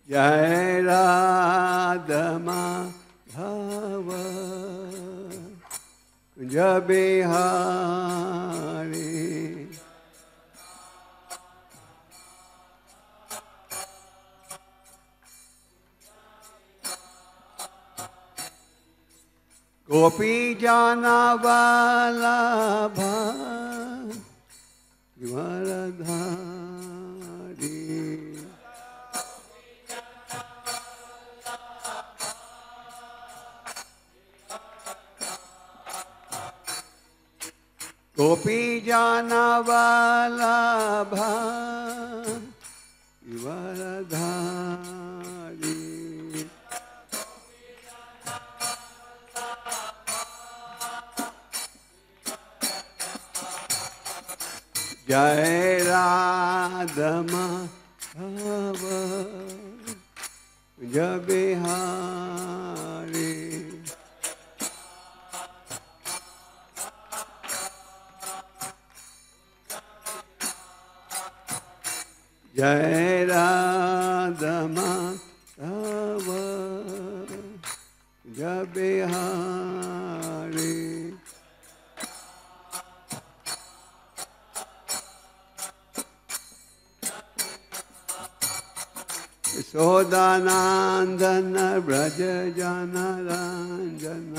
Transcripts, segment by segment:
जय राधा माधव कुंज बिहारी। गोपी जाना वल्लभ गिरिवरधारी। गोपी जाना वल्लभ गिरिवरधारी। जय राधा माधव कुंज बिहारी। जय राधा माधव कुंज बिहारी। यशोदानंदन ब्रज जनरंजन।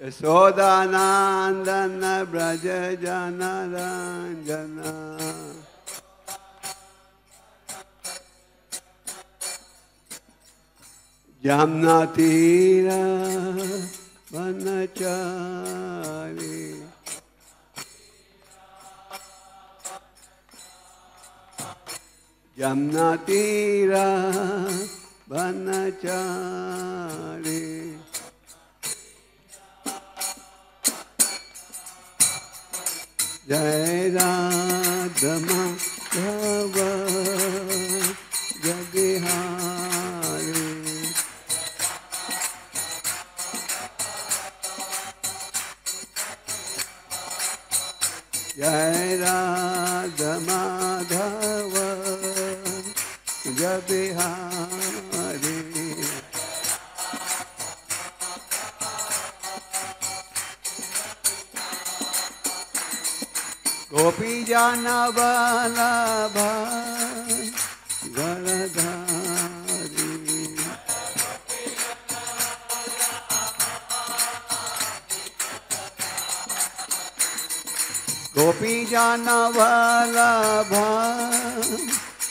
यशोदानंदन ब्रज जनरंजन। जमुना तीर वनचारी। जमुना तीर वनचारी। जय राधा माधव कुंज बिहारी। जय राधा माधव कुंज बिहारी। गोपी जाना वल्लभ गिरिवरधारी। गोपी जाना वल्लभ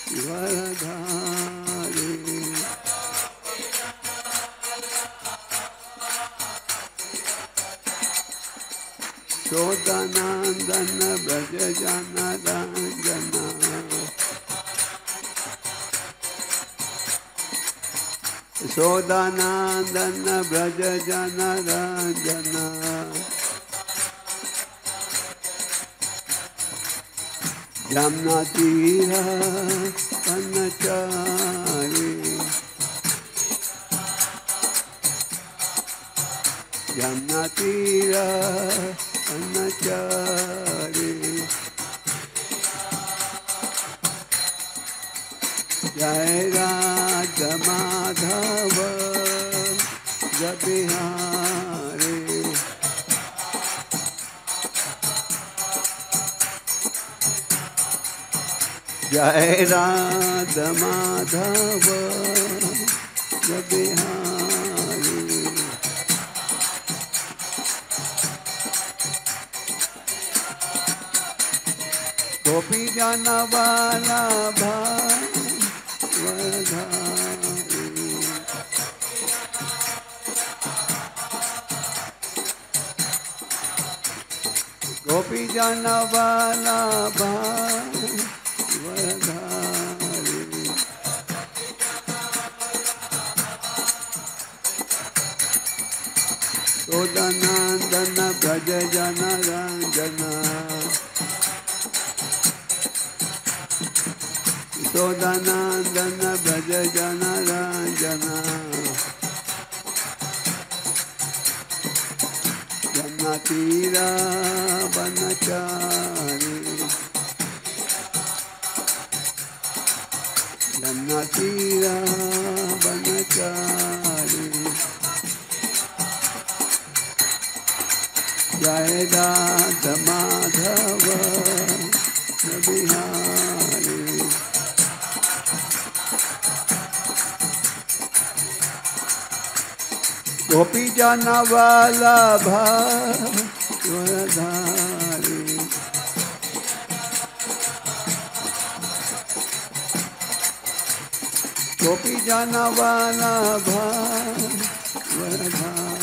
गिरिवरधारी। यशोदानंदन ब्रज जनरंजन। यशोदानंदन ब्रज जनरंजन। जमुना तीर वनचारी। जमुना तीर वनचारी। जय राधा माधव कुंज बिहारी। जय राधा माधव कुंज बिहारी। गोपी जाना वल्लभ गिरिवरधारी। गोपी जाना वल्लभ गिरिवरधारी। यशोदानंदन ब्रज जनरंजन। यशोदानंदन ब्रज जनरंजन। जमुना तीर वनचारी। जमुना तीरा बनचारी जय राधा माधव बिहारी गोपी जन वल्लभ वरधारी गोपी जन वल्लभ वरधारी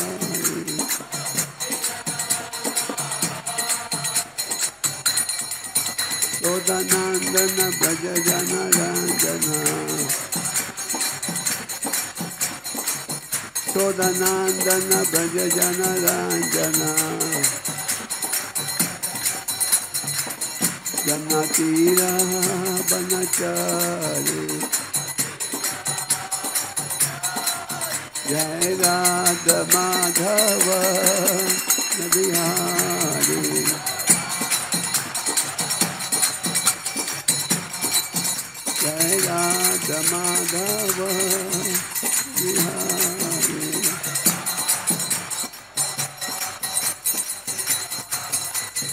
यशोदानंदन ब्रज जन रंजना यशोदानंदन ब्रज जन रंजना जमुना तीरा बनचारी जय राधा माधव बिहारी जय राधा माधव बिहारी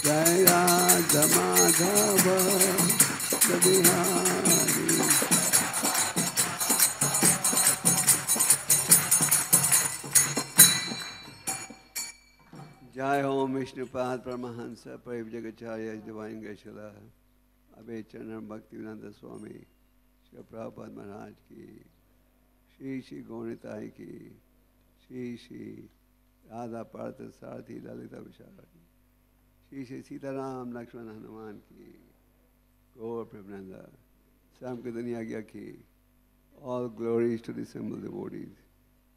जय राधा माधव बिहारी जय ओम विष्णुपाद परमहंस परिव्राजकाचार्य डिवाइन ग्रेशिला अभय चरण भक्तिवेदांत स्वामी श्री प्रभुपाद महाराज की श्री श्री गौणिताई की श्री श्री राधा पार्थ सारथी ललिता विशाखा की श्री श्री सीताराम लक्ष्मण हनुमान की गौर प्रेमानंद श्याम की दुनिया की all glories to the simple devotees,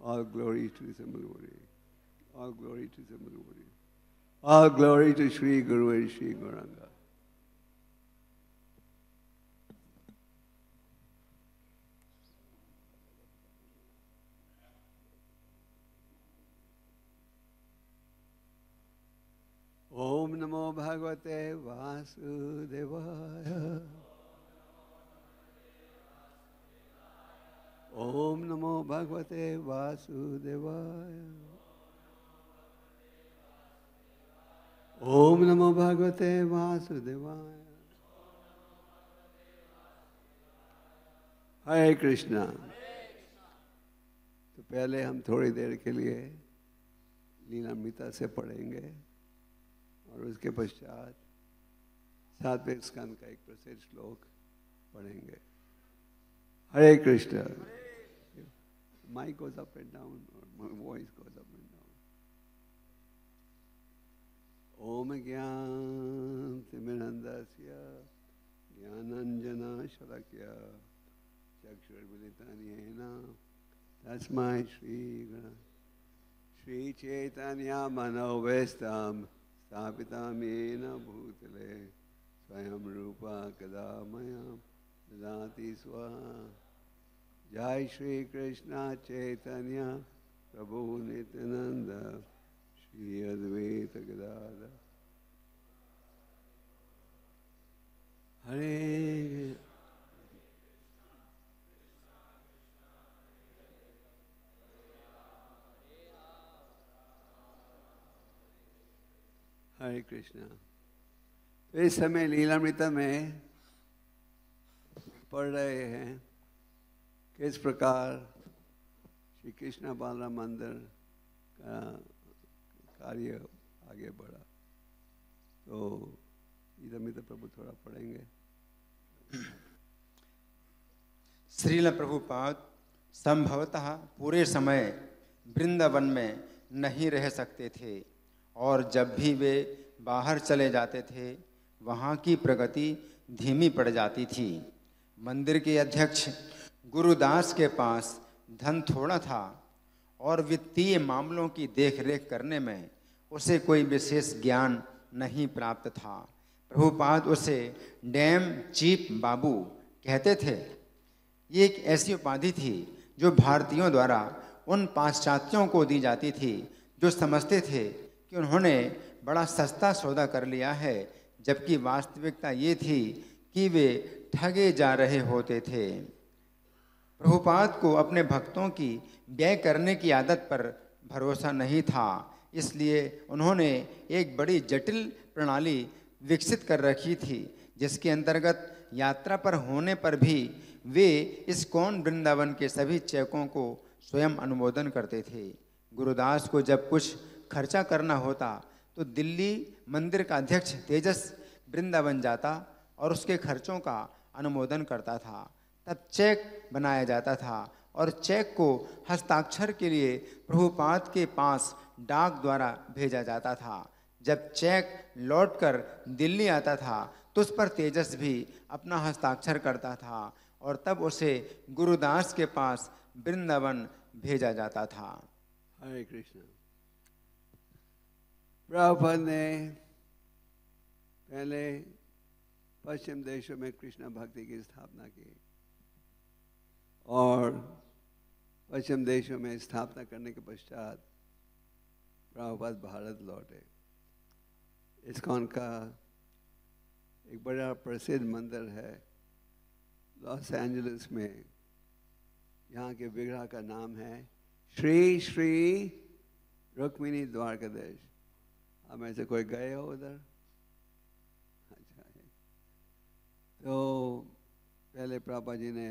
all glories to the simple devotees, all glory to the simple devotees, all glory to Shri Guru and Shri Gauranga. Om Namo Bhagavate Vasudevaya. Om Namo Bhagavate Vasudevaya. Om Namo Bhagavate Vasudevaya. Hare Krishna. तो पहले हम थोड़ी देर के लिए लीलामृता से पढ़ेंगे और उसके पश्चात सातवें स्कंद का एक प्रसिद्ध श्लोक पढ़ेंगे. Hare Krishna. Mic goes up and down, or my voice goes up and down. Om Gyan Timirandasya Gyananjana Shalakya Chakshur Vilitanyena Tasmai Shri Gana Shri Chaitanya Manovestam Stapitam Yena Bhutale Swayam Rupa Kadamayam Dadati Swaha. Jai Shri Krishna Chaitanya Prabhu Nityananda Shri Advaita Gadadhar. Hare Hare Krishna. तो इस समय लीलामृता में पढ़ रहे हैं किस प्रकार श्री कृष्ण बालराम मंदिर का कार्य आगे बढ़ा. तो लीलामृता प्रभु थोड़ा पढ़ेंगे. श्रील प्रभुपाद संभवतः पूरे समय वृंदावन में नहीं रह सकते थे और जब भी वे बाहर चले जाते थे वहाँ की प्रगति धीमी पड़ जाती थी. मंदिर के अध्यक्ष गुरुदास के पास धन थोड़ा था और वित्तीय मामलों की देखरेख करने में उसे कोई विशेष ज्ञान नहीं प्राप्त था. प्रभुपाद उसे डैम चीप बाबू कहते थे. ये एक ऐसी उपाधि थी जो भारतीयों द्वारा उन पाश्चात्यों को दी जाती थी जो समझते थे कि उन्होंने बड़ा सस्ता सौदा कर लिया है, जबकि वास्तविकता ये थी कि वे ठगे जा रहे होते थे. प्रभुपाद को अपने भक्तों की व्यय करने की आदत पर भरोसा नहीं था, इसलिए उन्होंने एक बड़ी जटिल प्रणाली विकसित कर रखी थी, जिसके अंतर्गत यात्रा पर होने पर भी वे इस्कॉन वृंदावन के सभी चेकों को स्वयं अनुमोदन करते थे। गुरुदास को जब कुछ खर्चा करना होता तो दिल्ली मंदिर का अध्यक्ष तेजस वृंदावन जाता और उसके खर्चों का अनुमोदन करता था। तब चेक बनाया जाता था और चेक को हस्ताक्षर के लिए प्रभुपाद के पास डाक द्वारा भेजा जाता था। जब चेक लौटकर दिल्ली आता था तो उस पर तेजस भी अपना हस्ताक्षर करता था और तब उसे गुरुदास के पास वृंदावन भेजा जाता था। हरे कृष्ण। प्रभुपाद ने पहले पश्चिम देशों में कृष्ण भक्ति की स्थापना की और पश्चिम देशों में स्थापना करने के पश्चात प्रभुपाद भारत लौटे। इस्कॉन का एक बड़ा प्रसिद्ध मंदिर है लॉस एंजलिस में। यहाँ के विग्रह का नाम है श्री श्री रुक्मिणी द्वारकाधीश। आप में से कोई गए हो उधर? अच्छा है। तो पहले प्रभुपाद जी ने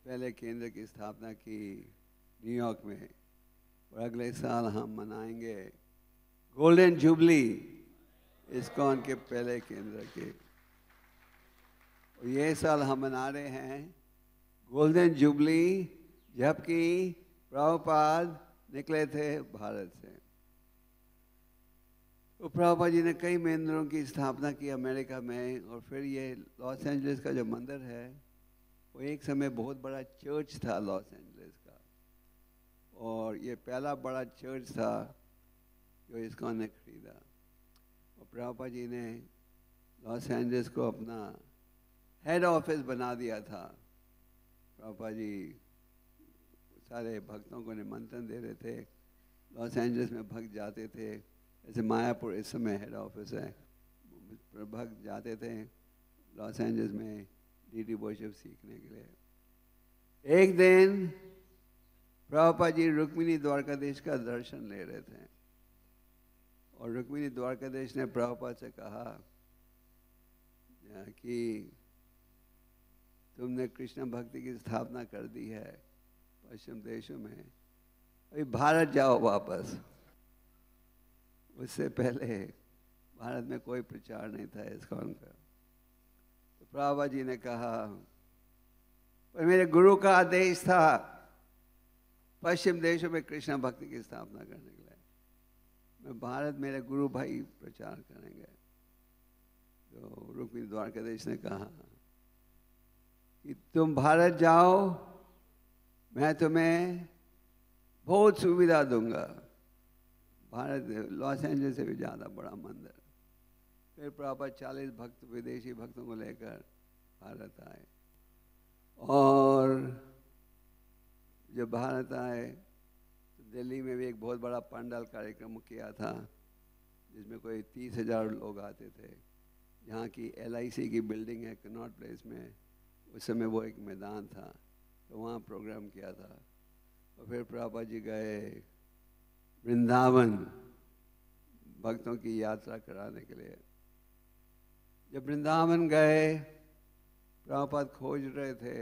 पहले केंद्र की स्थापना की न्यूयॉर्क में और अगले साल हम मनाएंगे गोल्डन जुबली इस्कॉन के पहले केंद्र के। और ये साल हम मना रहे हैं गोल्डन जुबली जबकि प्रभुपाद निकले थे भारत से। तो प्रभुपाद जी ने कई मंदिरों की स्थापना की अमेरिका में और फिर ये लॉस एंजलिस का जो मंदिर है वो एक समय बहुत बड़ा चर्च था लॉस एंजलिस का और ये पहला बड़ा चर्च था जो इस्कॉन ने खरीदा। और प्रभुपाद जी ने लॉस एंजलिस को अपना हेड ऑफिस बना दिया था। प्रभुपाद जी सारे भक्तों को निमंत्रण दे रहे थे। लॉस एंजलिस में भक्त जाते थे, जैसे मायापुर इस समय हेड ऑफिस है, भक्त जाते थे लॉस एंजलिस में डीडी वर्शिप सीखने के लिए। एक दिन प्रभुपाद जी रुक्मिणी द्वारकाधीश का दर्शन ले रहे थे और रुक्मिणी द्वारकाधीश ने प्रभुपाद से कहा कि तुमने कृष्ण भक्ति की स्थापना कर दी है पश्चिम देशों में, अभी भारत जाओ वापस। उससे पहले भारत में कोई प्रचार नहीं था इस्कॉन का। तो प्रभुपाद जी ने कहा पर मेरे गुरु का आदेश था पश्चिम देशों में कृष्ण भक्ति की स्थापना करने के लिए, मैं भारत मेरे गुरु भाई प्रचार करेंगे। तो रुक्मिणी द्वारकाधीश ने कहा कि तुम भारत जाओ, मैं तुम्हें बहुत सुविधा दूंगा। भारत लॉस एंजलिस से भी ज़्यादा बड़ा मंदिर। फिर प्रभुपाद 40 भक्त विदेशी भक्तों को लेकर भारत आए और जब भारत आए तो दिल्ली में भी एक बहुत बड़ा पंडाल कार्यक्रम किया था जिसमें कोई 30,000 लोग आते थे। यहाँ की LIC की बिल्डिंग है कनॉट प्लेस में, उस समय वो एक मैदान था तो वहाँ प्रोग्राम किया था। और फिर प्रभुपाद जी गए वृंदावन भक्तों की यात्रा कराने के लिए। जब वृंदावन गए प्रभुपाद खोज रहे थे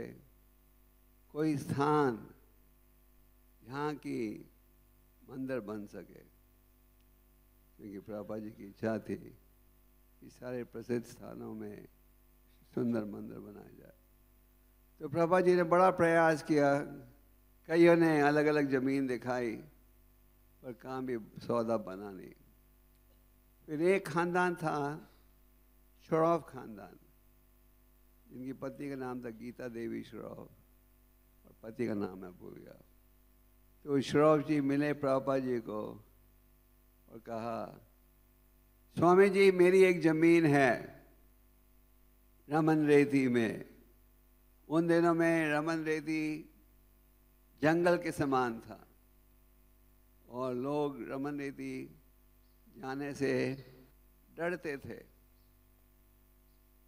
कोई स्थान यहाँ की मंदिर बन सके, क्योंकि प्रभुपाद जी की इच्छा थी कि सारे प्रसिद्ध स्थानों में सुंदर मंदिर बनाया जाए। तो प्रभुपाद जी ने बड़ा प्रयास किया, कईयों ने अलग अलग ज़मीन दिखाई पर काम भी सौदा बना नहीं। फिर एक खानदान था श्रॉफ खानदान, जिनकी पत्नी का नाम था गीता देवी श्रॉफ और पति का नाम है भूल गया। तो श्रॉफ जी मिले प्रभुपाद जी को और कहा स्वामी जी मेरी एक ज़मीन है रमन रेती में। उन दिनों में रमन रेती जंगल के समान था और लोग रमन रेती जाने से डरते थे।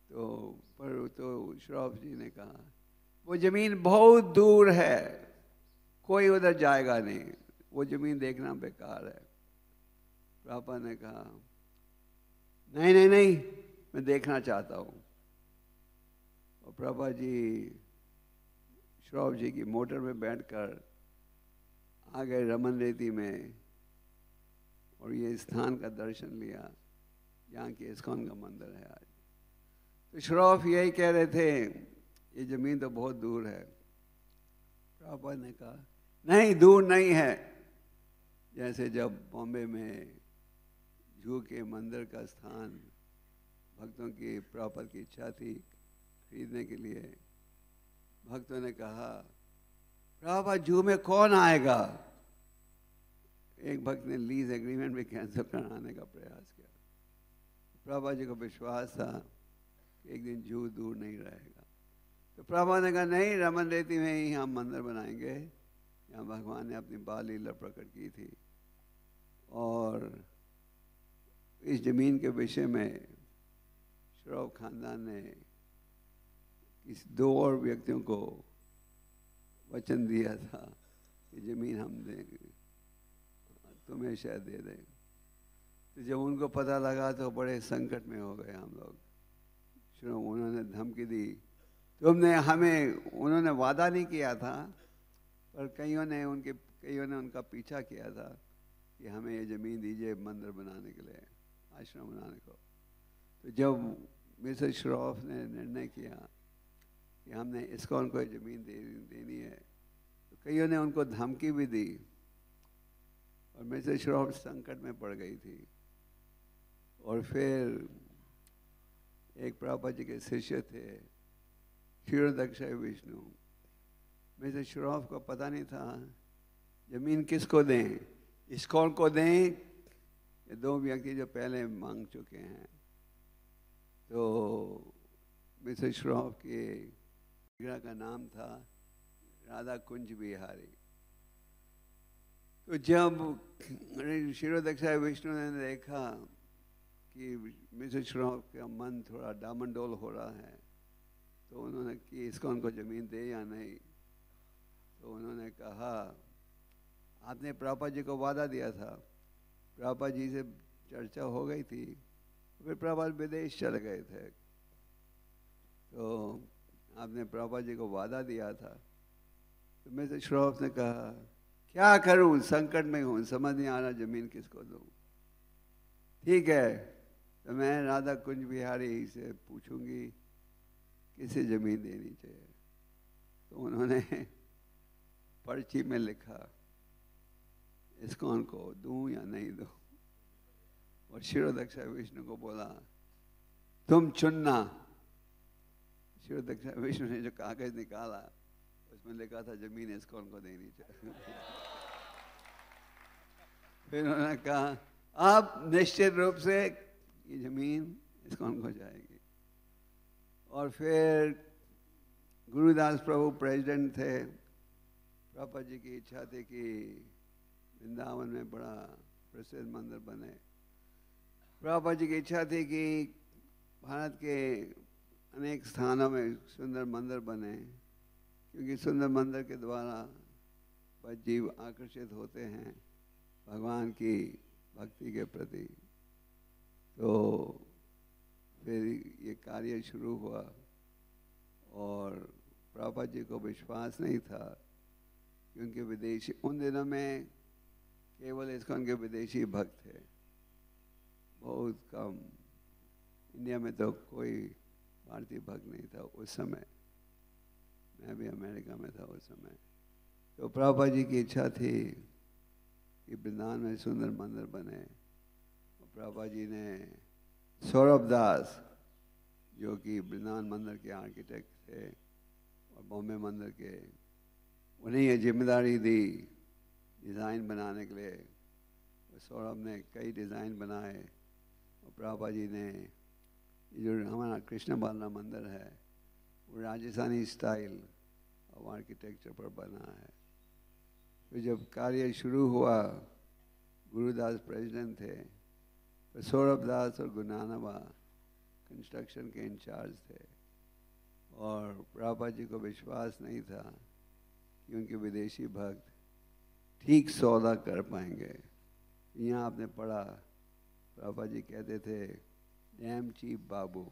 तो श्रॉफ जी ने कहा वो ज़मीन बहुत दूर है, कोई उधर जाएगा नहीं, वो ज़मीन देखना बेकार है। प्रभुपाद ने कहा नहीं नहीं नहीं, मैं देखना चाहता हूँ। और प्रभुपाद जी श्रॉफ जी की मोटर में बैठकर आ गए रमन रेती में, और ये स्थान का दर्शन लिया, यहाँ की इस्कॉन का मंदिर है आज। तो श्रॉफ यही कह रहे थे ये ज़मीन तो बहुत दूर है। प्रभुपाद ने कहा नहीं, दूर नहीं है। जैसे जब बॉम्बे में जू के मंदिर का स्थान भक्तों की प्रभुपाद की इच्छा थी खरीदने के लिए, भक्तों ने कहा प्रभुपाद जू में कौन आएगा। एक भक्त ने लीज एग्रीमेंट भी कैंसिल कराने का प्रयास किया। प्रभुपाद जी को विश्वास था कि एक दिन जू दूर नहीं रहेगा। तो प्रभुपाद ने कहा नहीं, रमन रेती में ही हम मंदिर बनाएंगे, यहाँ भगवान ने अपनी बाल लीला प्रकट की थी। और इस जमीन के विषय में श्रॉफ खानदान ने किसी 2 और व्यक्तियों को वचन दिया था कि जमीन हम देंगे, तुम्हें शायद दे दें। तो जब उनको पता लगा तो बड़े संकट में हो गए हम लोग। उन्होंने धमकी दी, तुमने हमें, उन्होंने वादा नहीं किया था, पर कईयों ने उनका पीछा किया था कि हमें ये ज़मीन दीजिए मंदिर बनाने के लिए, आश्रम बनाने को। तो जब मिसेस श्रॉफ ने निर्णय किया कि हमने इस्कॉन को ज़मीन देनी है, तो कईयों ने उनको धमकी भी दी, और मिसेस श्रॉफ संकट में पड़ गई थी। और फिर एक प्रभुपाद जी के शिष्य थे क्षीरोदक्षाय विष्णु। मिसेस श्रॉफ को पता नहीं था जमीन किसको दें, इस्कॉन को दें, ये 2 व्यक्ति जो पहले मांग चुके हैं। तो मिसेस श्रॉफ के विग्रह का नाम था राधा कुंज बिहारी। तो जब क्षीरोदक्षाय विष्णु ने देखा कि मिसेस श्रॉफ का मन थोड़ा डामाडोल हो रहा है, तो उन्होंने कि इस्कॉन को ज़मीन दे या नहीं। तो उन्होंने कहा आपने प्रभुपाद जी को वादा दिया था, प्रभुपाद जी से चर्चा हो गई थी, फिर प्रभुपाद विदेश चले गए थे, तो आपने प्रभुपाद जी को वादा दिया था। तो मिसेस श्रॉफ ने कहा क्या करूं, संकट में हूं, समझ नहीं आ रहा ज़मीन किसको दूं। ठीक है, तो मैं राधा कुंज बिहारी से पूछूंगी किसे ज़मीन देनी चाहिए। तो उन्होंने पर्ची में लिखा इस्कॉन को दूं या नहीं दूं, और क्षीरोदक्षाय विष्णु को बोला तुम चुनना। क्षीरोदक्षाय विष्णु ने जो कागज निकाला उसमें लिखा था ज़मीन इस्कॉन को देनी चाहिए। फिर उन्होंने कहा अब निश्चित रूप से ये ज़मीन इस्कॉन को जाएगी। और फिर गुरुदास प्रभु प्रेसिडेंट थे। प्रभुपाद जी की इच्छा थी कि वृंदावन में बड़ा प्रसिद्ध मंदिर बने। प्रभुपाद जी की इच्छा थी कि भारत के अनेक स्थानों में सुंदर मंदिर बने, क्योंकि सुंदर मंदिर के द्वारा जीव आकर्षित होते हैं भगवान की भक्ति के प्रति। तो फिर ये कार्य शुरू हुआ, और प्रभुपाद जी को विश्वास नहीं था, क्योंकि विदेशी उन दिनों में केवल इस्कॉन के विदेशी भक्त थे, बहुत कम। इंडिया में तो कोई भारतीय भक्त नहीं था उस समय, मैं भी अमेरिका में था उस समय। तो प्रभुपाद जी की इच्छा थी कि वृंदावन में सुंदर मंदिर बने। और प्रभुपाद जी ने सौरभ दास, जो कि वृंदावन मंदिर के आर्किटेक्ट थे और बॉम्बे मंदिर के, उन्हें ये जिम्मेदारी दी डिज़ाइन बनाने के लिए। और सौरभ ने कई डिज़ाइन बनाए, और प्रभुपाद जी ने जो हमारा कृष्ण बाला मंदिर है वो राजस्थानी स्टाइल ऑफ आर्किटेक्चर पर बना है। तो जब कार्य शुरू हुआ, गुरुदास प्रेसिडेंट थे, तो सौरभ दास और गुनानवा कंस्ट्रक्शन के इंचार्ज थे। और प्रभुपाद जी को विश्वास नहीं था कि उनके विदेशी भक्त ठीक सौदा कर पाएंगे। यहाँ आपने पढ़ा, प्रभुपाद जी कहते थे डैम चीप बाबू,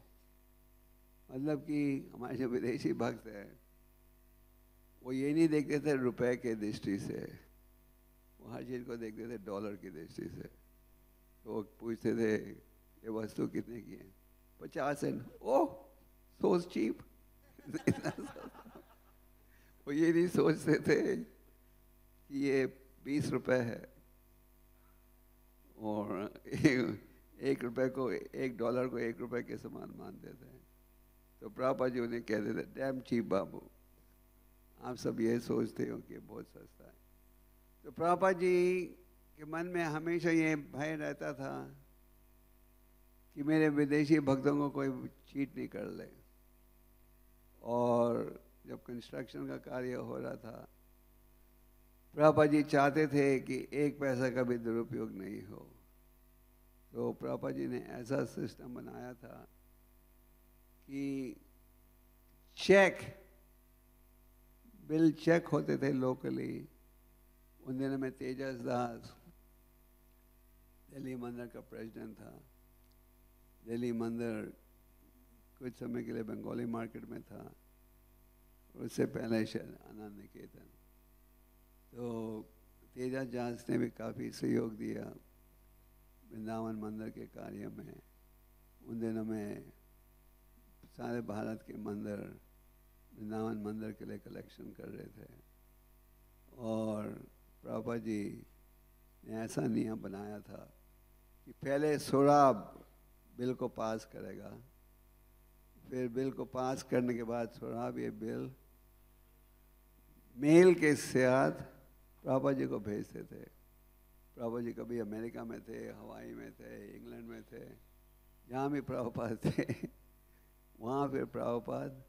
मतलब कि हमारे जो विदेशी भक्त हैं वो ये नहीं देखते थे रुपए के दृष्टि से, वो हर चीज़ को देखते थे डॉलर की दृष्टि से। तो वो पूछते थे ये वस्तु कितने की है, 50 सेंट, ओह सो चीप। वो ये नहीं सोचते थे कि ये 20 रुपए है और एक रुपए को, $1 को 1 रुपए के समान मानते थे। तो प्रभुपाद जी उन्हें कहते थे डैम चीप बाबू। आप सब ये सोचते हो कि बहुत सस्ता है। तो प्रभुपाद जी के मन में हमेशा ये भय रहता था कि मेरे विदेशी भक्तों को कोई चीट नहीं कर ले। और जब कंस्ट्रक्शन का कार्य हो रहा था, प्रभुपाद जी चाहते थे कि 1 पैसा का भी दुरुपयोग नहीं हो। तो प्रभुपाद जी ने ऐसा सिस्टम बनाया था कि चेक, बिल चेक होते थे लोकली। उन दिनों में तेजस दास दिल्ली मंदिर का प्रेसिडेंट था। दिल्ली मंदिर कुछ समय के लिए बंगाली मार्केट में था, उससे पहले शायद आनंद निकेतन। तो तेजस दास ने भी काफ़ी सहयोग दिया वृंदावन मंदिर के कार्य में। उन दिनों में सारे भारत के मंदिर वृंदावन मंदिर के लिए कलेक्शन कर रहे थे। और प्रभुपाद जी ने ऐसा नियम बनाया था कि पहले सोराब बिल को पास करेगा, फिर बिल को पास करने के बाद सोराब ये बिल मेल के साथ प्रभुपाद जी को भेजते थे। प्रभुपाद जी कभी अमेरिका में थे, हवाई में थे, इंग्लैंड में थे, जहाँ भी प्रभुपाद थे वहाँ फिर प्रभुपाद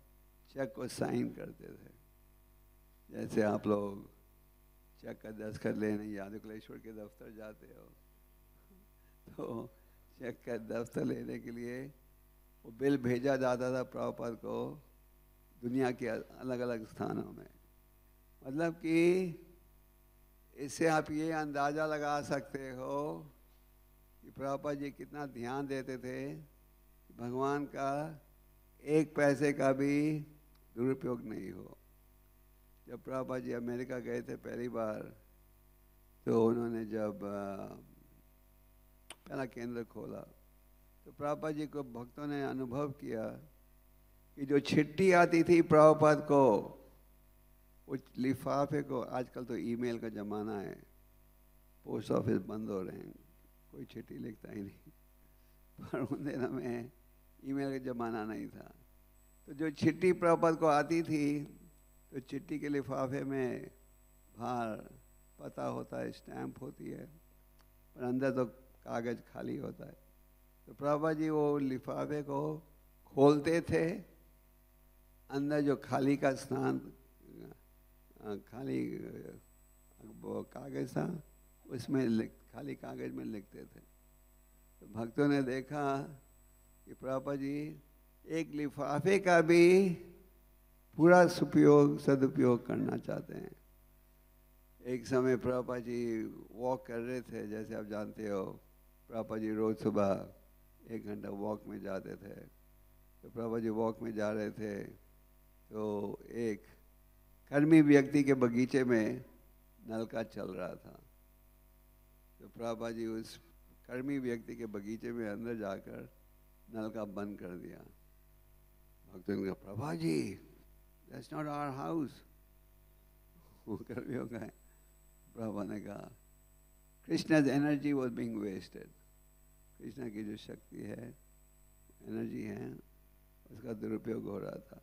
चेक को साइन करते थे। जैसे आप लोग चेक का दस्तखत लेने यादवकुलेश्वर के दफ्तर जाते हो, तो चेक का दफ्तर लेने के लिए वो बिल भेजा जाता था प्रभुपाद को दुनिया के अलग अलग स्थानों में। मतलब कि इससे आप ये अंदाज़ा लगा सकते हो कि प्रभुपाद जी कितना ध्यान देते थे कि भगवान का 1 पैसे का भी दुरुपयोग नहीं हो। जब प्रभुपाद जी अमेरिका गए थे पहली बार, तो उन्होंने जब पहला केंद्र खोला, तो प्रभुपाद जी को भक्तों ने अनुभव किया कि जो चिट्ठी आती थी प्रभुपाद को, वो लिफाफे को, आजकल तो ईमेल का ज़माना है, पोस्ट ऑफिस बंद हो रहे हैं, कोई चिट्ठी लिखता ही नहीं, पर उन दिनों में ईमेल का ज़माना नहीं था। तो जो चिट्ठी प्रभुपाद को आती थी, तो चिट्ठी के लिफाफे में बाहर पता होता है, स्टैम्प होती है, पर अंदर तो कागज़ खाली होता है। तो प्रभुपाद जी वो लिफाफे को खोलते थे, अंदर जो खाली का स्थान, खाली वो कागज़ था, उसमें खाली कागज़ में लिखते थे। तो भक्तों ने देखा कि प्रभुपाद जी एक लिफाफे का भी पूरा सदुपयोग करना चाहते हैं। एक समय प्रभुपाद जी वॉक कर रहे थे, जैसे आप जानते हो प्रभुपाद जी रोज़ सुबह 1 घंटा वॉक में जाते थे। तो प्रभुपाद जी वॉक में जा रहे थे, तो एक कर्मी व्यक्ति के बगीचे में नलका चल रहा था। तो प्रभुपाद जी उस कर्मी व्यक्ति के बगीचे में अंदर जाकर नलका बंद कर दिया। भक्तों ने कहा Prabhupad ji that's not our house. वो कर्मियों का है। प्रभुपाद ने कहा Krishna's energy was being wasted. Krishna की जो शक्ति है, एनर्जी है, उसका दुरुपयोग हो रहा था।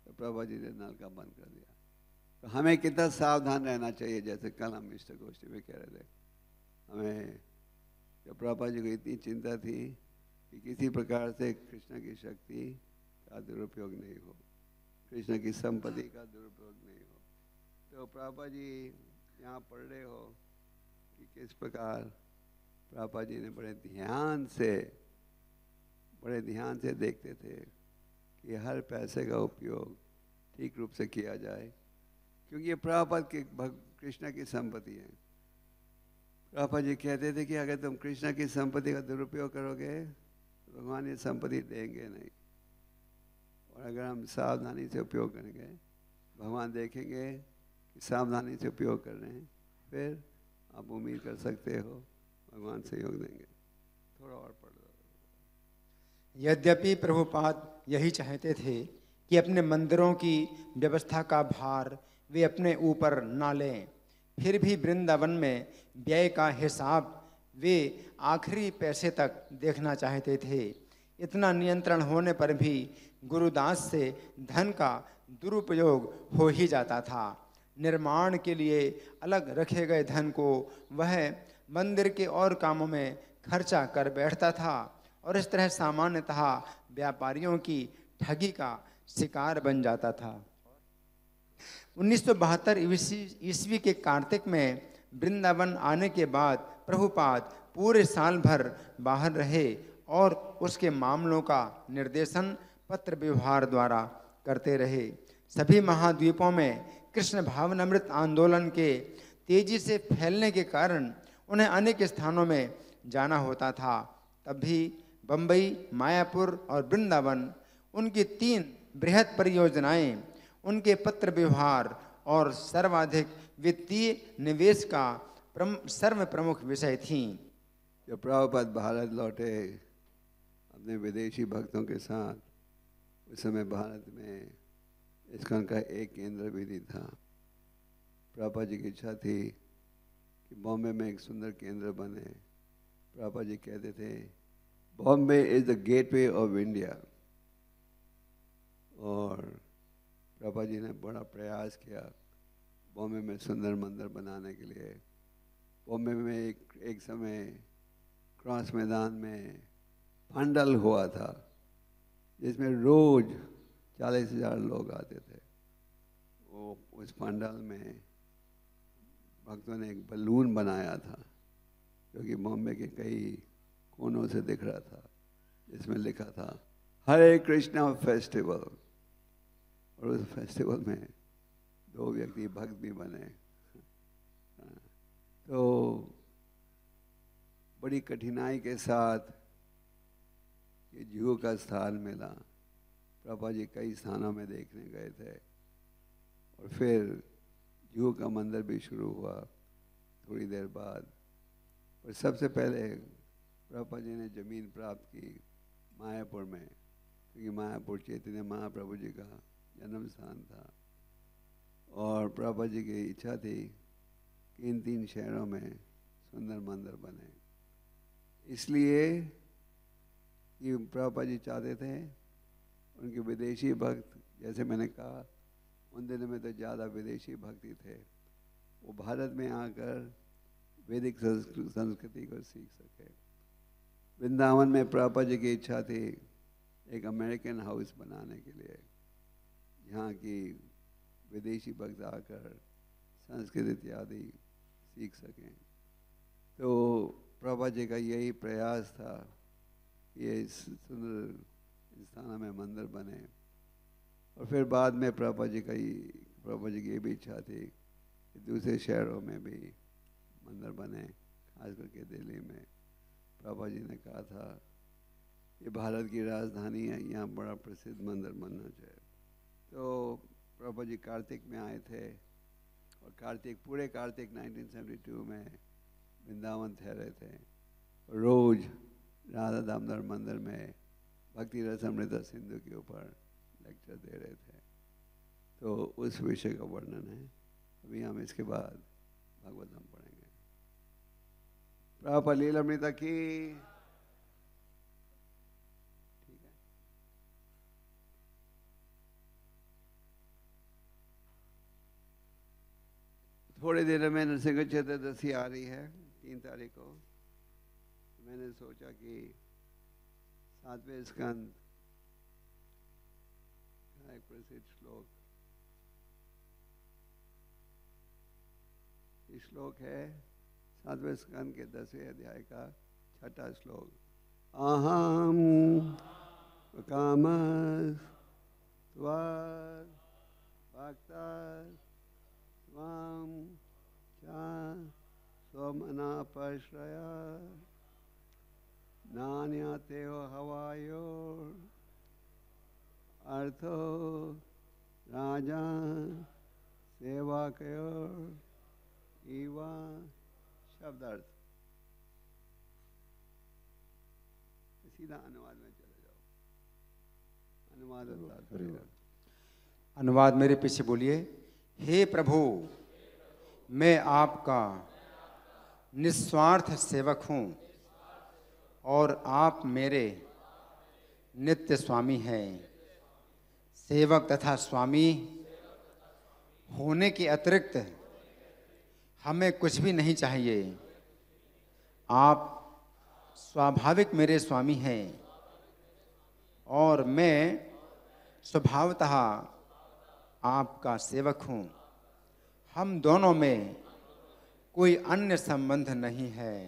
तो प्रभुपाद जी ने नलका बंद कर दिया। तो हमें कितना सावधान रहना चाहिए, जैसे कल हम मिस्टर गोष्ठी में कह रहे थे, हमें जब प्रभुपाद जी को इतनी चिंता थी कि किसी प्रकार से कृष्ण की शक्ति का दुरुपयोग नहीं हो, कृष्ण की संपत्ति का दुरुपयोग नहीं हो। तो प्रभुपाद जी यहाँ पढ़ रहे हो कि किस प्रकार प्रभुपाद जी ने बड़े ध्यान से देखते थे कि हर पैसे का उपयोग ठीक रूप से किया जाए, क्योंकि ये प्रभुपाद के कृष्ण की संपत्ति है। प्रभुपाद जी कहते थे कि अगर तुम कृष्ण की संपत्ति का दुरुपयोग करोगे तो भगवान ये संपत्ति देंगे नहीं, और अगर हम सावधानी से उपयोग करेंगे भगवान देखेंगे कि सावधानी से उपयोग कर रहे हैं, फिर आप उम्मीद कर सकते हो भगवान सहयोग देंगे। थोड़ा और पढ़ दो। यद्यपि प्रभुपाद यही चाहते थे कि अपने मंदिरों की व्यवस्था का भार वे अपने ऊपर ना लें, फिर भी वृंदावन में व्यय का हिसाब वे आखिरी पैसे तक देखना चाहते थे। इतना नियंत्रण होने पर भी गुरुदास से धन का दुरुपयोग हो ही जाता था। निर्माण के लिए अलग रखे गए धन को वह मंदिर के और कामों में खर्चा कर बैठता था, और इस तरह सामान्यतः व्यापारियों की ठगी का शिकार बन जाता था। 1972 ईस्वी के कार्तिक में वृंदावन आने के बाद प्रभुपाद पूरे साल भर बाहर रहे और उसके मामलों का निर्देशन पत्र व्यवहार द्वारा करते रहे। सभी महाद्वीपों में कृष्ण भावनामृत आंदोलन के तेजी से फैलने के कारण उन्हें अनेक स्थानों में जाना होता था। तब भी बम्बई, मायापुर और वृंदावन, उनकी 3 बृहद परियोजनाएं उनके पत्र व्यवहार और सर्वाधिक वित्तीय निवेश का सर्व प्रमुख विषय थीं। जब प्रभुपाद भारत लौटे अपने विदेशी भक्तों के साथ, उस समय भारत में इस्कॉन का एक केंद्र भी नहीं था। प्रभुपाद जी की इच्छा थी कि बॉम्बे में एक सुंदर केंद्र बने। प्रभुपाद जी कहते थे Bombay is the gateway of India, और प्रभुपाद जी ने बड़ा प्रयास किया बॉम्बे में सुंदर मंदिर बनाने के लिए। बॉम्बे में एक समय क्रॉस मैदान में पंडाल हुआ था जिसमें रोज 40,000 लोग आते थे। वो उस पंडाल में भक्तों ने एक बलून बनाया था जो कि बॉम्बे के कई कोनों से दिख रहा था, जिसमें लिखा था हरे कृष्णा फेस्टिवल, और उस फेस्टिवल में 2 व्यक्ति भक्त भी बने। तो बड़ी कठिनाई के साथ ये जूहू का स्थान मिला। प्रभुपाद जी कई स्थानों में देखने गए थे, और फिर जूहू का मंदिर भी शुरू हुआ थोड़ी देर बाद। और सबसे पहले प्रभुपाद जी ने जमीन प्राप्त की मायापुर में, क्योंकि मायापुर चैतन्य महाप्रभु जी का जन्म स्थान था, और प्रभुपाद जी की इच्छा थी कि इन 3 शहरों में सुंदर मंदिर बने। इसलिए कि प्रभुपाद जी चाहते थे उनके विदेशी भक्त, जैसे मैंने कहा उन दिनों में तो ज़्यादा विदेशी भक्त ही थे, वो भारत में आकर वैदिक संस्कृति को सीख सके। वृंदावन में प्रभुपाद जी की इच्छा थी एक अमेरिकन हाउस बनाने के लिए, जहाँ की विदेशी भक्त आकर संस्कृत इत्यादि सीख सकें। तो प्रभुपाद जी का यही प्रयास था कि ये सुंदर स्थानों में मंदिर बने। और फिर बाद में प्रभुपाद जी की ये भी इच्छा थी कि दूसरे शहरों में भी मंदिर बने, खास करके दिल्ली में। प्रभुपाद जी ने कहा था ये भारत की राजधानी है, यहाँ बड़ा प्रसिद्ध मंदिर बनना चाहिए। तो प्रभुपाद जी कार्तिक में आए थे, और पूरे कार्तिक 1972 में वृंदावन ठहरे थे। रोज राधा दामोदर मंदिर में भक्ति रसामृत सिंधु के ऊपर लेक्चर दे रहे थे। तो उस विषय का वर्णन है। अभी हम इसके बाद भागवतम पढ़ेंगे। प्रभुपाद लीलामृता की। ठीक है, थोड़ी देर में नरसिंह चतुर्दशी आ रही है 3 तारीख को। मैंने सोचा कि 7वें स्कंद का एक प्रसिद्ध श्लोक, ये श्लोक है 7वें स्कंद के 10वें अध्याय का 6वां श्लोक। अहम काम स्वर भक्ता स्वाम चा स्वमना परश्रया नान्यतेव हवायोर अर्थो राजा सेवकयोर इवा शब्दार्थ। सीधा अनुवाद में चले जाओ। अनुवाद मेरे पीछे बोलिए। हे प्रभु, मैं आपका निस्वार्थ सेवक हूँ और आप मेरे नित्य स्वामी हैं। सेवक तथा स्वामी होने के अतिरिक्त हमें कुछ भी नहीं चाहिए। आप स्वाभाविक मेरे स्वामी हैं और मैं स्वभावतः आपका सेवक हूँ। हम दोनों में कोई अन्य संबंध नहीं है।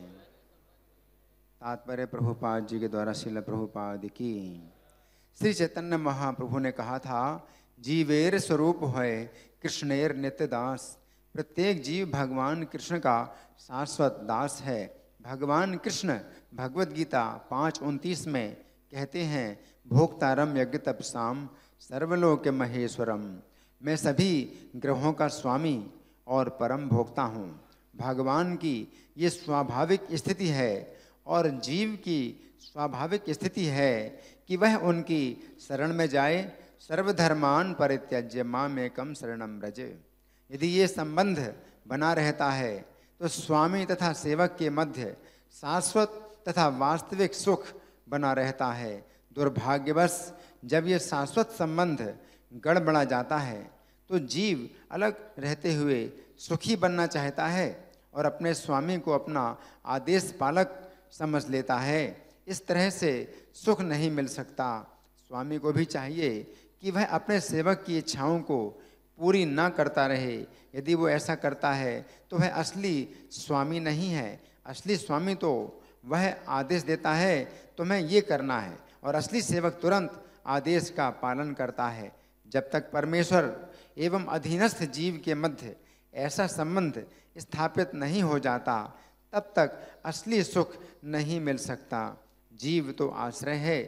तात्पर्य प्रभुपाद जी के द्वारा श्रील प्रभुपाद की। श्री चैतन्य महाप्रभु ने कहा था, जीवेर स्वरूप है कृष्णेर नित्य दास। प्रत्येक जीव भगवान कृष्ण का शाश्वत दास है। भगवान कृष्ण भगवद गीता 5:29 में कहते हैं, भोक्तारम यज्ञ तपसाम सर्वलोक महेश्वरम। मैं सभी ग्रहों का स्वामी और परम भोक्ता हूँ। भगवान की ये स्वाभाविक स्थिति है और जीव की स्वाभाविक स्थिति है कि वह उनकी शरण में जाए। सर्वधर्मान परित्यज्य मामेकं शरणं व्रज। यदि ये संबंध बना रहता है तो स्वामी तथा सेवक के मध्य शाश्वत तथा वास्तविक सुख बना रहता है। दुर्भाग्यवश जब ये शाश्वत संबंध गड़बड़ा जाता है तो जीव अलग रहते हुए सुखी बनना चाहता है और अपने स्वामी को अपना आदेश पालक समझ लेता है। इस तरह से सुख नहीं मिल सकता। स्वामी को भी चाहिए कि वह अपने सेवक की इच्छाओं को पूरी ना करता रहे। यदि वो ऐसा करता है तो वह असली स्वामी नहीं है। असली स्वामी तो वह आदेश देता है तुम्हें ये करना है और असली सेवक तुरंत आदेश का पालन करता है। जब तक परमेश्वर एवं अधीनस्थ जीव के मध्य ऐसा संबंध स्थापित नहीं हो जाता तब तक असली सुख नहीं मिल सकता। जीव तो आश्रय है,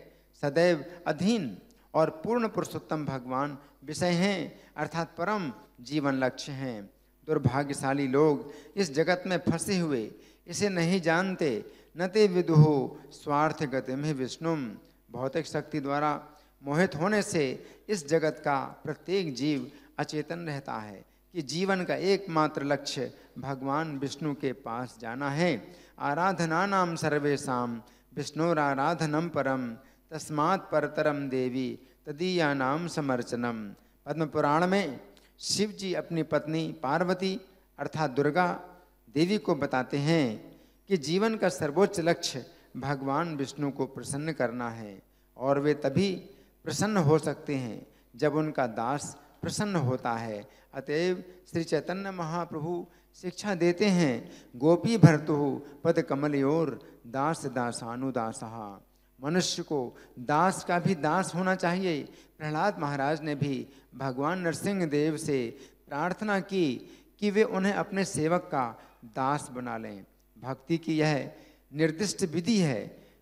सदैव अधीन और पूर्ण पुरुषोत्तम भगवान विषय हैं अर्थात परम जीवन लक्ष्य हैं। दुर्भाग्यशाली लोग इस जगत में फंसे हुए इसे नहीं जानते। न ते विदुः स्वार्थ गतिम विष्णुम। भौतिक शक्ति द्वारा मोहित होने से इस जगत का प्रत्येक जीव अचेतन रहता है कि जीवन का एकमात्र लक्ष्य भगवान विष्णु के पास जाना है। आराधना नाम सर्वेशाम विष्णुराराधनम परम तस्मात् परतरम देवी तदीया नाम समर्चनम। पद्म पुराण में शिव जी अपनी पत्नी पार्वती अर्थात दुर्गा देवी को बताते हैं कि जीवन का सर्वोच्च लक्ष्य भगवान विष्णु को प्रसन्न करना है और वे तभी प्रसन्न हो सकते हैं जब उनका दास प्रसन्न होता है। अतएव श्री चैतन्य महाप्रभु शिक्षा देते हैं, गोपी भर्तुः पद कमलयोर दास दासानुदासः। मनुष्य को दास का भी दास होना चाहिए। प्रहलाद महाराज ने भी भगवान नरसिंह देव से प्रार्थना की कि वे उन्हें अपने सेवक का दास बना लें। भक्ति की यह निर्दिष्ट विधि है।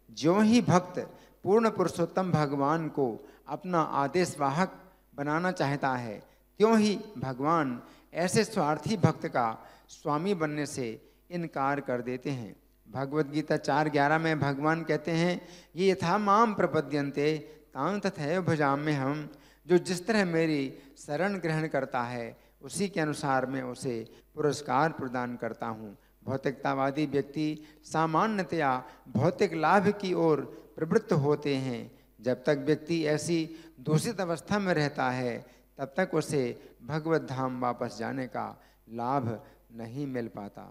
ज्यों ही भक्त पूर्ण पुरुषोत्तम भगवान को अपना आदेशवाहक बनाना चाहता है त्यों ही भगवान ऐसे स्वार्थी भक्त का स्वामी बनने से इनकार कर देते हैं। भगवद गीता 4:11 में भगवान कहते हैं, ये यथा माम प्रपद्यन्ते तां तथैव भजाम्य हम। जो जिस तरह मेरी शरण ग्रहण करता है उसी के अनुसार मैं उसे पुरस्कार प्रदान करता हूँ। भौतिकतावादी व्यक्ति सामान्यतया भौतिक लाभ की ओर प्रवृत्त होते हैं। जब तक व्यक्ति ऐसी दूषित अवस्था में रहता है तब तक उसे भगवत धाम वापस जाने का लाभ नहीं मिल पाता।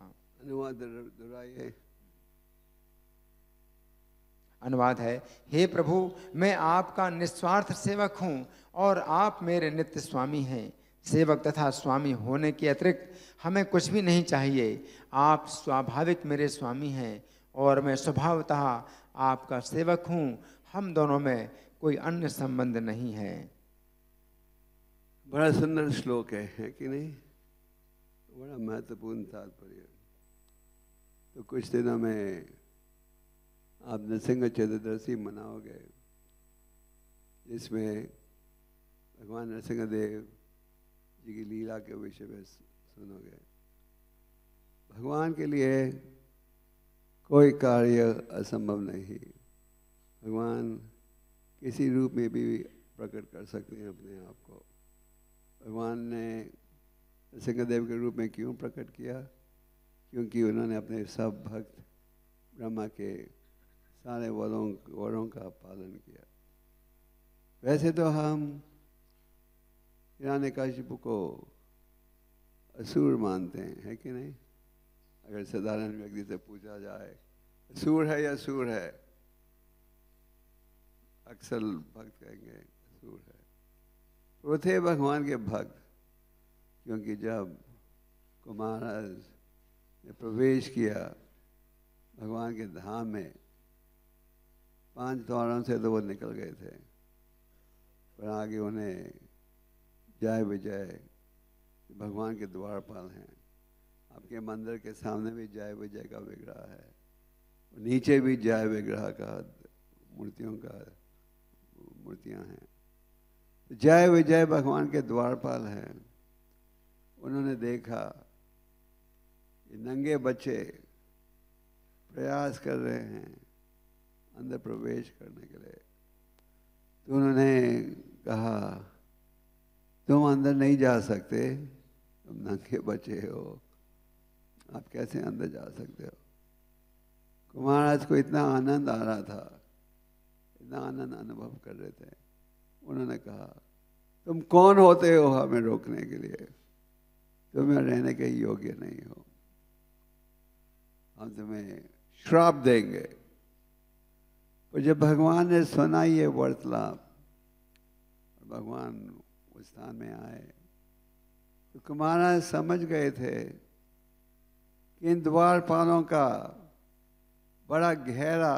अनुवाद है, हे प्रभु, मैं आपका निस्वार्थ सेवक हूँ और आप मेरे नित्य स्वामी हैं। सेवक तथा स्वामी होने के अतिरिक्त हमें कुछ भी नहीं चाहिए। आप स्वाभाविक मेरे स्वामी हैं और मैं स्वभावतः आपका सेवक हूँ। हम दोनों में कोई अन्य संबंध नहीं है। बड़ा सुंदर श्लोक है कि नहीं? बड़ा महत्वपूर्ण तात्पर्य। तो कुछ दिनों में आप नृसिंह चतुर्दशी मनाओगे, जिसमें भगवान नरसिंह देव जी की लीला के विषय में सुनोगे। भगवान के लिए कोई कार्य असंभव नहीं। भगवान किसी रूप में भी प्रकट कर सकते हैं अपने आप को। भगवान ने नरसिंह देव के रूप में क्यों प्रकट किया? क्योंकि उन्होंने अपने सब भक्त ब्रह्मा के सारे वरों का पालन किया। वैसे तो हम हिरण्यकशिपु को असुर मानते हैं, है कि नहीं? अगर साधारण व्यक्ति से पूछा जाए असुर है या सूर है, अक्सर भक्त कहेंगे असुर है। वो थे भगवान के भक्त, क्योंकि जब कुमारस ने प्रवेश किया भगवान के धाम में, 5 द्वारों से तो वो निकल गए थे, पर आगे उन्हें जय विजय भगवान के द्वारपाल हैं। आपके मंदिर के सामने भी जय विजय का विग्रह है, नीचे भी जय विग्रह का मूर्तियां हैं। जय विजय भगवान के द्वारपाल हैं। उन्होंने देखा ये नंगे बच्चे प्रयास कर रहे हैं अंदर प्रवेश करने के लिए, तो उन्होंने कहा तुम अंदर नहीं जा सकते, तुम नंगे बच्चे हो, आप कैसे अंदर जा सकते हो? कुमारराज को इतना आनंद आ रहा था, इतना आनंद अनुभव कर रहे थे। उन्होंने कहा तुम कौन होते हो हमें रोकने के लिए? तुम यहाँ रहने के योग्य नहीं हो, हम तुम्हें श्राप देंगे। पर जब भगवान ने सुना ये वार्तालाप, भगवान उस स्थान में आए, तो कुमारराज समझ गए थे कि इन द्वारपालों का बड़ा गहरा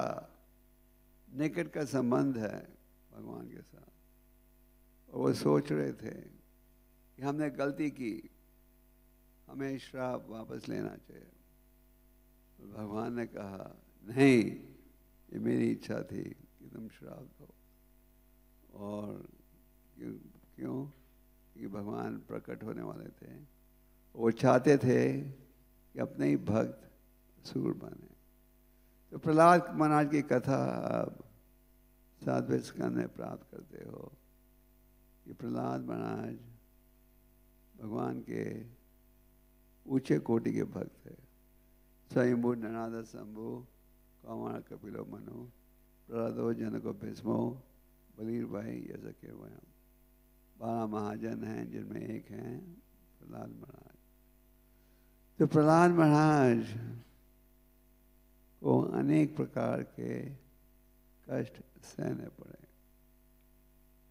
निकट का संबंध है भगवान के साथ। और वो सोच रहे थे कि हमने गलती की, हमें श्राप वापस लेना चाहिए। तो भगवान ने कहा नहीं, ये मेरी इच्छा थी कि तुम श्राप दो। और क्यों? कि भगवान प्रकट होने वाले थे, वो चाहते थे कि अपने ही भक्त सूर बने। तो प्रहलाद महाराज की कथा आप 7वें स्कंद में प्राप्त करते हो कि प्रहलाद महाराज भगवान के ऊंचे कोटि के भक्त थे। स्वयंभू ननाद शंभु कामण कपिलो मनु प्रहलादो जनको भीष्मो बलीर भाई ऐसा के वयम। 12 महाजन हैं जिनमें एक हैं प्रहलाद महाराज। तो प्रहलाद महाराज को अनेक प्रकार के कष्ट सहने पड़े।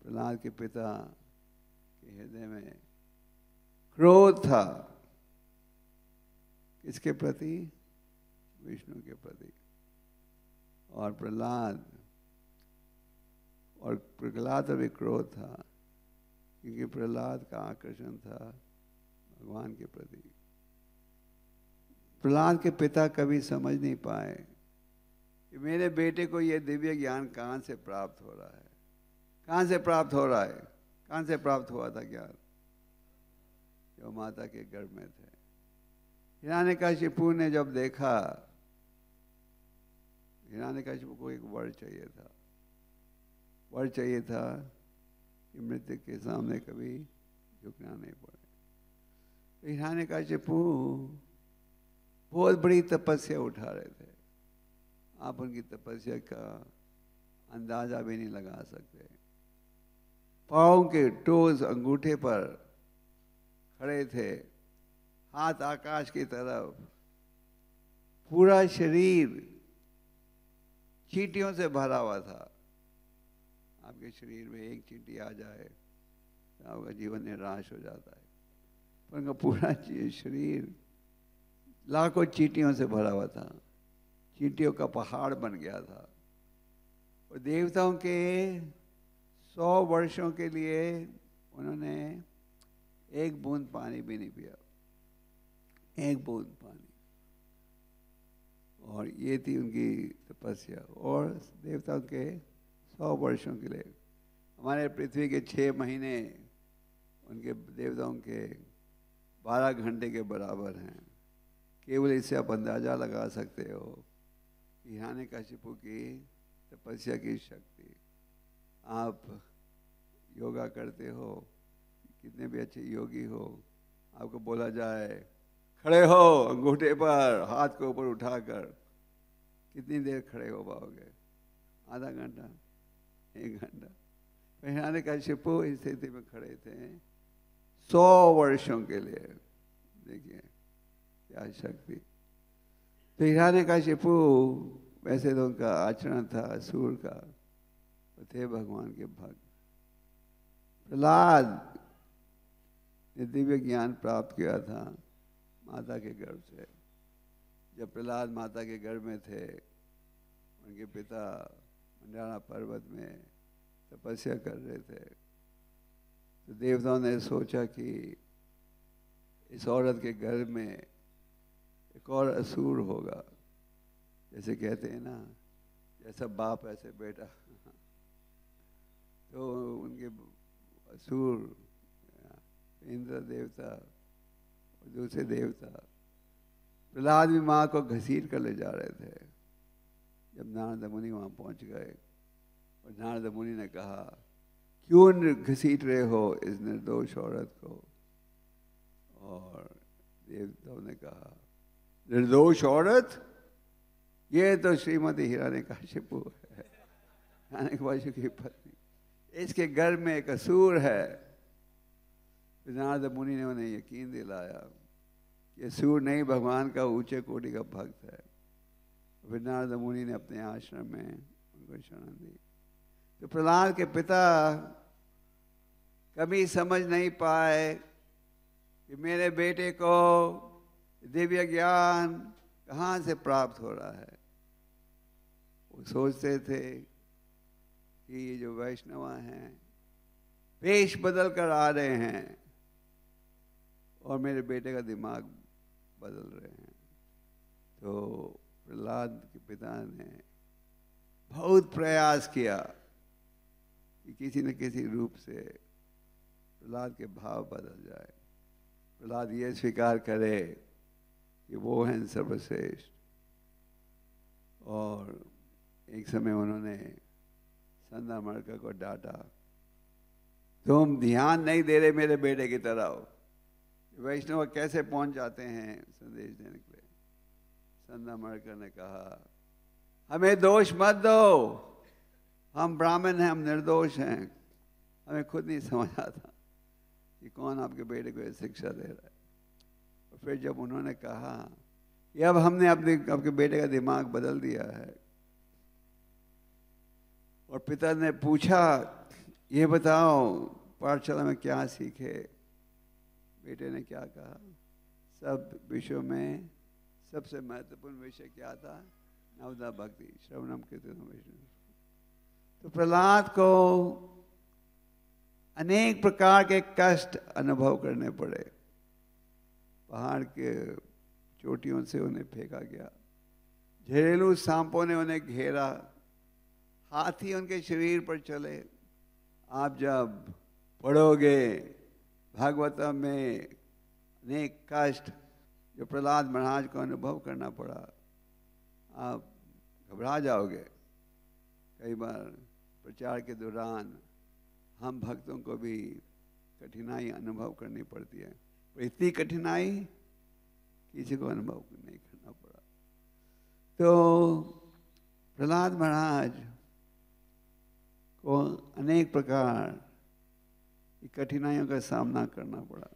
प्रहलाद के पिता के हृदय में क्रोध था, किसके प्रति? विष्णु के प्रति। और प्रहलाद में भी क्रोध था, क्योंकि प्रहलाद का आकर्षण था भगवान के प्रति। प्रहलाद के पिता कभी समझ नहीं पाए कि मेरे बेटे को ये दिव्य ज्ञान कहाँ से प्राप्त हो रहा है, कहाँ से प्राप्त हो रहा है, कहाँ से प्राप्त हुआ था ज्ञान? जो माता के गर्भ में थे। हिरण्यकशिपु ने जब देखा, हिरण्यकशिपु को एक वर चाहिए था, वर चाहिए था कि मृत्यु के सामने कभी झुकना नहीं पड़े। हिरण्यकशिपु बहुत बड़ी तपस्या उठा रहे थे। आप उनकी तपस्या का अंदाजा भी नहीं लगा सकते। पाँव के टोज अंगूठे पर खड़े थे, हाथ आकाश की तरफ, पूरा शरीर चींटियों से भरा हुआ था। आपके शरीर में एक चींटी आ जाए तो आपका जीवन निराश हो जाता है, पर उनका पूरा शरीर लाखों चींटियों से भरा हुआ था, चींटियों का पहाड़ बन गया था। और देवताओं के 100 वर्षों के लिए उन्होंने एक बूंद पानी भी नहीं पिया, एक बूंद पानी। और ये थी उनकी तपस्या। और देवताओं के 100 वर्षों के लिए, हमारे पृथ्वी के 6 महीने उनके देवताओं के 12 घंटे के बराबर हैं। केवल इससे आप अंदाजा लगा सकते हो कि हिरण्यकशिपु की तपस्या की शक्ति। आप योगा करते हो, कितने भी अच्छे योगी हो, आपको बोला जाए खड़े हो अंगूठे पर हाथ को ऊपर उठाकर, कितनी देर खड़े हो पाओगे? आधा घंटा, 1 घंटा। हिरण्यकशिपु इस स्थिति में खड़े थे 100 वर्षों के लिए। देखिए क्या शक्ति। तो हिरण्यकशिपु वैसे तो उनका आचरण था असुर का, वो थे भगवान के भक्त। प्रहलाद ने दिव्य ज्ञान प्राप्त किया था माता के गर्भ से। जब प्रहलाद माता के गर्भ में थे, उनके पिता मंडारा पर्वत में तपस्या कर रहे थे, तो देवताओं ने सोचा कि इस औरत के गर्भ में एक और असुर होगा। जैसे कहते हैं ना, जैसा बाप ऐसे बेटा। तो उनके असुर, इंद्र देवता और दूसरे देवता प्रहलाद भी माँ को घसीट कर ले जा रहे थे। जब नारद मुनि वहाँ पहुँच गए और नारद मुनि ने कहा, क्यों घसीट रहे हो इस निर्दोष औरत को? और देवताओं ने कहा, निर्दोष औरत? ये तो श्रीमती हिरण्यकशिपु है, हिरण्यकशिपु की पत्नी। इसके गर्भ में एक असुर है। नारद मुनि ने उन्हें यकीन दिलाया कि असुर नहीं, भगवान का ऊंचे कोटि का भक्त है। फिर नारद मुनि ने अपने आश्रम में उनको शरण दी। तो प्रहलाद के पिता कभी समझ नहीं पाए कि मेरे बेटे को दिव्य ज्ञान कहाँ से प्राप्त हो रहा है। वो सोचते थे कि ये जो वैष्णव हैं वेश बदल कर आ रहे हैं और मेरे बेटे का दिमाग बदल रहे हैं। तो प्रहलाद के पिता ने बहुत प्रयास किया कि किसी न किसी रूप से प्रहलाद के भाव बदल जाए, प्रहलाद ये स्वीकार करे कि वो हैं सर्वश्रेष्ठ। और एक समय उन्होंने संदामर्का को डांटा, तुम ध्यान नहीं दे रहे मेरे बेटे की तरफ। वैष्णव कैसे पहुंच जाते हैं संदेश देने के लिए। संदामर्का ने कहा, हमें दोष मत दो, हम ब्राह्मण हैं, हम निर्दोष हैं, हमें खुद नहीं समझ आता कि कौन आपके बेटे को ये शिक्षा दे रहा है। और फिर जब उन्होंने कहा कि अब हमने आपके बेटे का दिमाग बदल दिया है, और पिता ने पूछा, ये बताओ पाठशाला में क्या सीखे? बेटे ने क्या कहा? सब विषयों में सबसे महत्वपूर्ण विषय क्या था? नवदा भक्ति, श्रवणम कीर्तनम वैष्णव। तो प्रहलाद को अनेक प्रकार के कष्ट अनुभव करने पड़े। पहाड़ के चोटियों से उन्हें फेंका गया, झेलू सांपों ने उन्हें घेरा, हाथी उनके शरीर पर चले। आप जब पढ़ोगे भागवतम में अनेक कष्ट जो प्रहलाद महाराज को अनुभव करना पड़ा, आप घबरा जाओगे। कई बार प्रचार के दौरान हम भक्तों को भी कठिनाई अनुभव करनी पड़ती है, पर इतनी कठिनाई किसी को अनुभव नहीं करना पड़ा। तो प्रहलाद महाराज को अनेक प्रकार की कठिनाइयों का सामना करना पड़ा।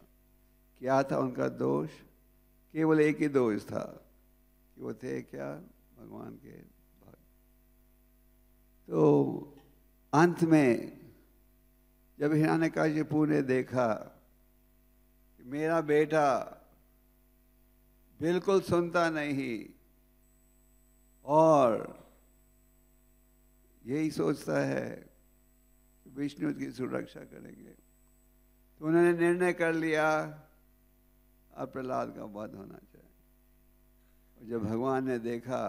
क्या था उनका दोष? केवल एक ही दोष था कि वो थे क्या? भगवान के भक्त। तो अंत में जब हिरण्यकशिपु ने देखा कि मेरा बेटा बिल्कुल सुनता नहीं और यही सोचता है कि विष्णु की सुरक्षा करेंगे, तो उन्होंने निर्णय कर लिया अब प्रहलाद का वध होना चाहिए। और जब भगवान ने देखा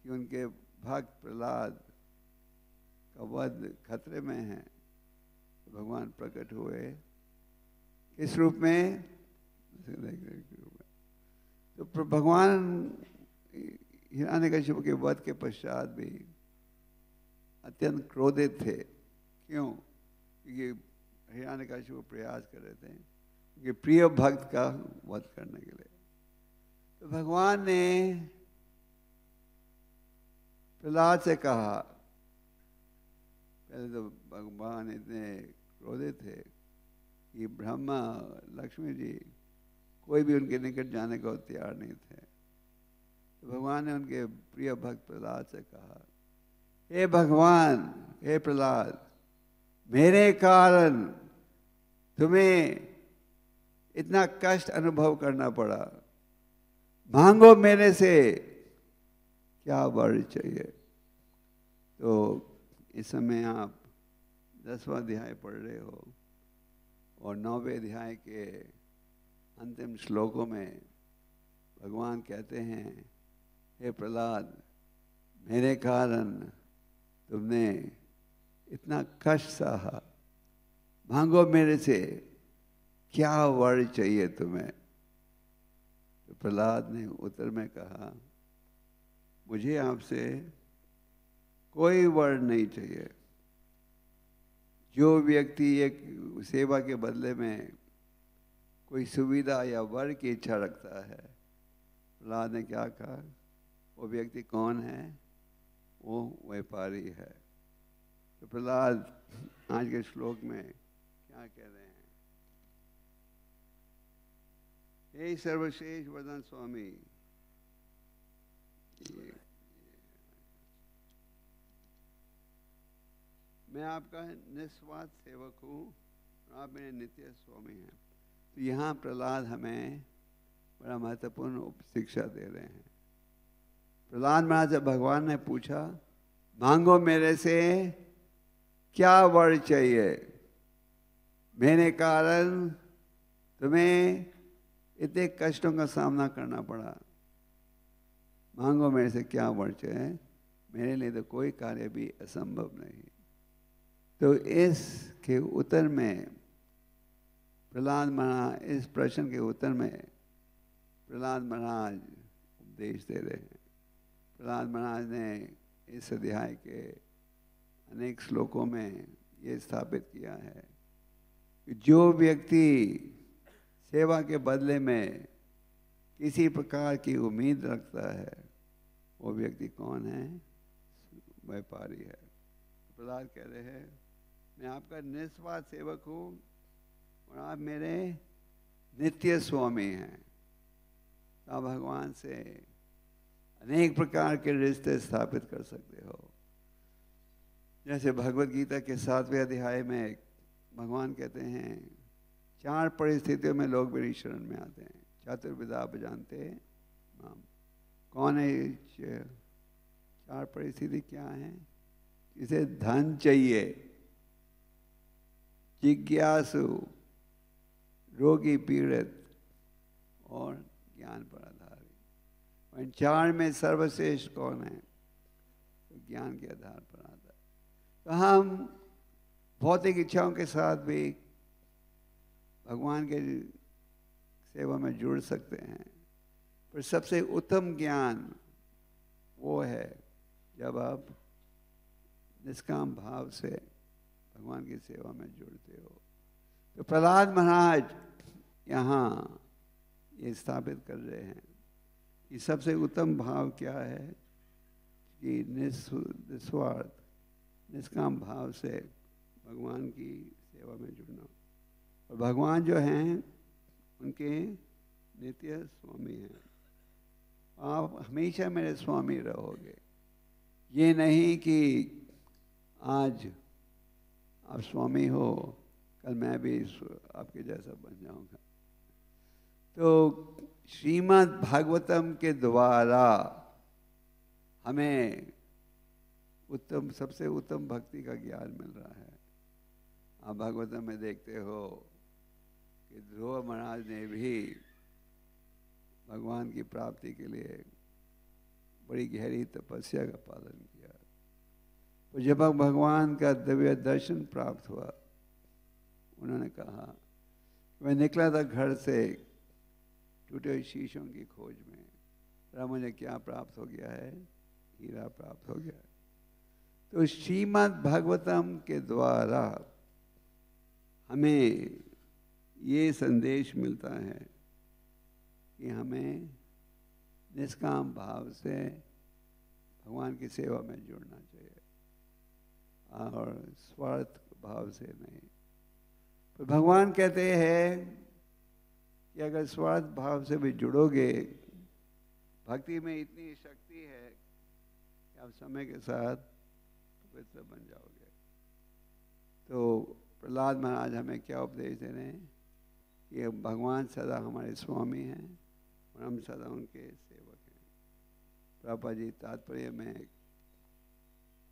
कि उनके भक्त प्रहलाद का वध खतरे में है, तो भगवान प्रकट हुए किस रूप में? तो भगवान हिरण्यकशिपु के वध के पश्चात भी अत्यंत क्रोधित थे। क्यों? क्योंकि हिरण्यकशिपु प्रयास कर रहे थे कि प्रिय भक्त का वध करने के लिए। तो भगवान ने प्रहलाद से कहा, पहले तो भगवान इतने क्रोधित थे कि ब्रह्मा लक्ष्मी जी कोई भी उनके निकट जाने को तैयार नहीं थे। तो भगवान ने उनके प्रिय भक्त प्रहलाद से कहा, हे भगवान, हे प्रहलाद, मेरे कारण तुम्हें इतना कष्ट अनुभव करना पड़ा, मांगो मेरे से क्या वर चाहिए। तो इस समय आप 10वां अध्याय पढ़ रहे हो और 9वें अध्याय के अंतिम श्लोकों में भगवान कहते हैं, हे प्रहलाद, मेरे कारण तुमने इतना कष्ट सहा, मांगो मेरे से क्या वर चाहिए तुम्हें। तो प्रहलाद ने उत्तर में कहा, मुझे आपसे कोई वर नहीं चाहिए। जो व्यक्ति एक सेवा के बदले में कोई सुविधा या वर की इच्छा रखता है, प्रहलाद ने क्या कहा, वो व्यक्ति कौन है? वो व्यापारी है। तो प्रहलाद आज के श्लोक में क्या कह रहे हैं? हे सर्वश्रेष्ठ वरदान स्वामी, मैं आपका निस्वार्थ सेवक हूँ, आप मेरे नित्य स्वामी हैं। तो यहाँ प्रहलाद हमें बड़ा महत्वपूर्ण शिक्षा दे रहे हैं। प्रहलाद महाराज से भगवान ने पूछा, मांगो मेरे से क्या वर चाहिए, मेरे कारण तुम्हें इतने कष्टों का सामना करना पड़ा, मांगो मेरे से क्या वर चाहिए, मेरे लिए तो कोई कार्य भी असंभव नहीं। तो इसके उत्तर में प्रहलाद महाराज, इस प्रश्न के उत्तर में प्रहलाद महाराज उपदेश दे रहे हैं। प्रहलाद महाराज ने इस अध्याय के अनेक श्लोकों में ये स्थापित किया है कि जो व्यक्ति सेवा के बदले में किसी प्रकार की उम्मीद रखता है, वो व्यक्ति कौन है? व्यापारी है। प्रहलाद कह रहे हैं, मैं आपका निस्वार्थ सेवक हूँ और आप मेरे नित्य स्वामी हैं। आप भगवान से अनेक प्रकार के रिश्ते स्थापित कर सकते हो। जैसे भगवत गीता के 7वें अध्याय में भगवान कहते हैं, 4 परिस्थितियों में लोग मेरी शरण में आते हैं। चतुर्विधा जानते माम। कौन है ये 4 परिस्थिति? क्या है? किसे धन चाहिए, जिज्ञासु, रोगी पीड़ित और ज्ञान पर आधारित। इन 4 में सर्वश्रेष्ठ कौन है? तो ज्ञान के आधार पर आता है। तो हम भौतिक इच्छाओं के साथ भी भगवान के सेवा में जुड़ सकते हैं, पर सबसे उत्तम ज्ञान वो है जब आप निष्काम भाव से भगवान की सेवा में जुड़ते हो। तो प्रहलाद महाराज यहाँ ये स्थापित कर रहे हैं कि सबसे उत्तम भाव क्या है कि निस्वार्थ निष्काम भाव से भगवान की सेवा में जुड़ना। और भगवान जो हैं उनके नित्य स्वामी हैं। आप हमेशा मेरे स्वामी रहोगे। ये नहीं कि आज आप स्वामी हो, कल मैं भी आपके जैसा बन जाऊंगा। तो श्रीमद् भागवतम के द्वारा हमें उत्तम, सबसे उत्तम भक्ति का ज्ञान मिल रहा है। आप भागवतम में देखते हो कि ध्रुव महाराज ने भी भगवान की प्राप्ति के लिए बड़ी गहरी तपस्या का पालन किया। तो जब भगवान का दिव्य दर्शन प्राप्त हुआ, उन्होंने कहा, मैं निकला था घर से टूटे हुए शीशों की खोज में, पर मुझे क्या प्राप्त हो गया है? हीरा प्राप्त हो गया है। तो श्रीमद् भागवतम के द्वारा हमें ये संदेश मिलता है कि हमें निष्काम भाव से भगवान की सेवा में जुड़ना चाहिए और स्वार्थ भाव से नहीं। तो भगवान कहते हैं कि अगर स्वार्थ भाव से भी जुड़ोगे, भक्ति में इतनी शक्ति है कि आप समय के साथ पवित्र बन जाओगे। तो प्रहलाद महाराज हमें क्या उपदेश दे रहे हैं कि भगवान सदा हमारे स्वामी हैं और हम सदा उनके सेवक हैं। प्रभुपाद जी तात्पर्य में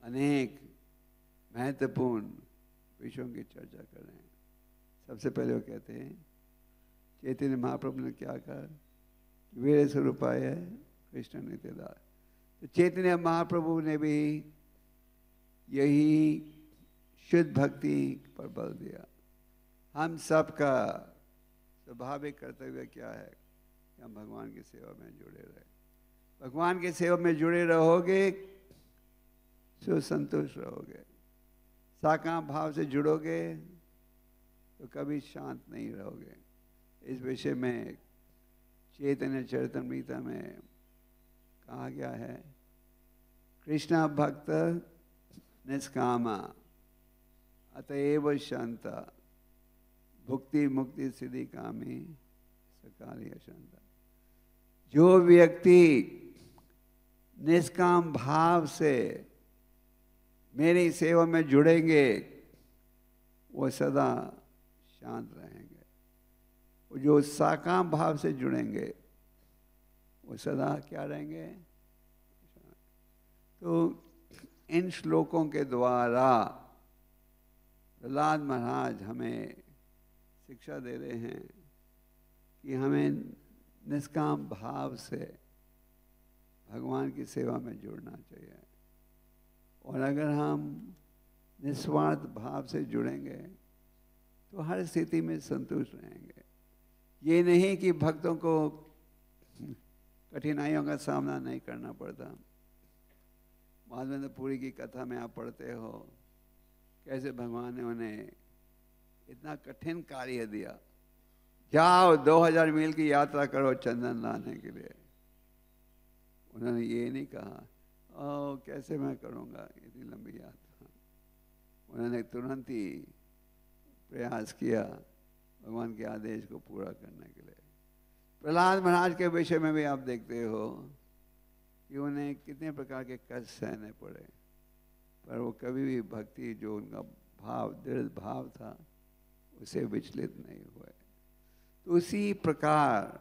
अनेक महत्वपूर्ण विषयों की चर्चा कर रहे हैं। सबसे पहले वो कहते हैं चैतन्य महाप्रभु ने क्या कहा, वीर स्वरूपाय है कृष्ण नित्यदास। तो चैतन्य महाप्रभु ने भी यही शुद्ध भक्ति पर बल दिया। हम सबका स्वाभाविक कर्तव्य क्या है कि हम भगवान की सेवा में जुड़े रहे। भगवान की सेवा में जुड़े रहोगे तो संतुष्ट रहोगे। साकाम भाव से जुड़ोगे तो कभी शांत नहीं रहोगे। इस विषय में चैतन्य चरितमृत में कहा गया है, कृष्ण भक्त निष्कामा अतएव शांता भुक्ति मुक्ति सिद्धि कामी सकाली अशांता। जो व्यक्ति निष्काम भाव से मेरी सेवा में जुड़ेंगे वो सदा शांत रहेंगे, और जो साकाम भाव से जुड़ेंगे वो सदा क्या रहेंगे? तो इन श्लोकों के द्वारा प्रहलाद महाराज हमें शिक्षा दे रहे हैं कि हमें निष्काम भाव से भगवान की सेवा में जुड़ना चाहिए। और अगर हम निस्वार्थ भाव से जुड़ेंगे तो हर स्थिति में संतुष्ट रहेंगे। ये नहीं कि भक्तों को कठिनाइयों का सामना नहीं करना पड़ता। माधवेंद्रपुरी की कथा में आप पढ़ते हो कैसे भगवान ने उन्हें इतना कठिन कार्य दिया, जाओ 2000 मील की यात्रा करो चंदन लाने के लिए। उन्होंने ये नहीं कहा ओ कैसे मैं करूँगा इतनी लंबी यात्रा। उन्होंने तुरंत ही प्रयास किया भगवान के आदेश को पूरा करने के लिए। प्रहलाद महाराज के विषय में भी आप देखते हो कि उन्हें कितने प्रकार के कष्ट सहने पड़े, पर वो कभी भी भक्ति जो उनका भाव दृढ़ भाव था उसे विचलित नहीं हुए। तो उसी प्रकार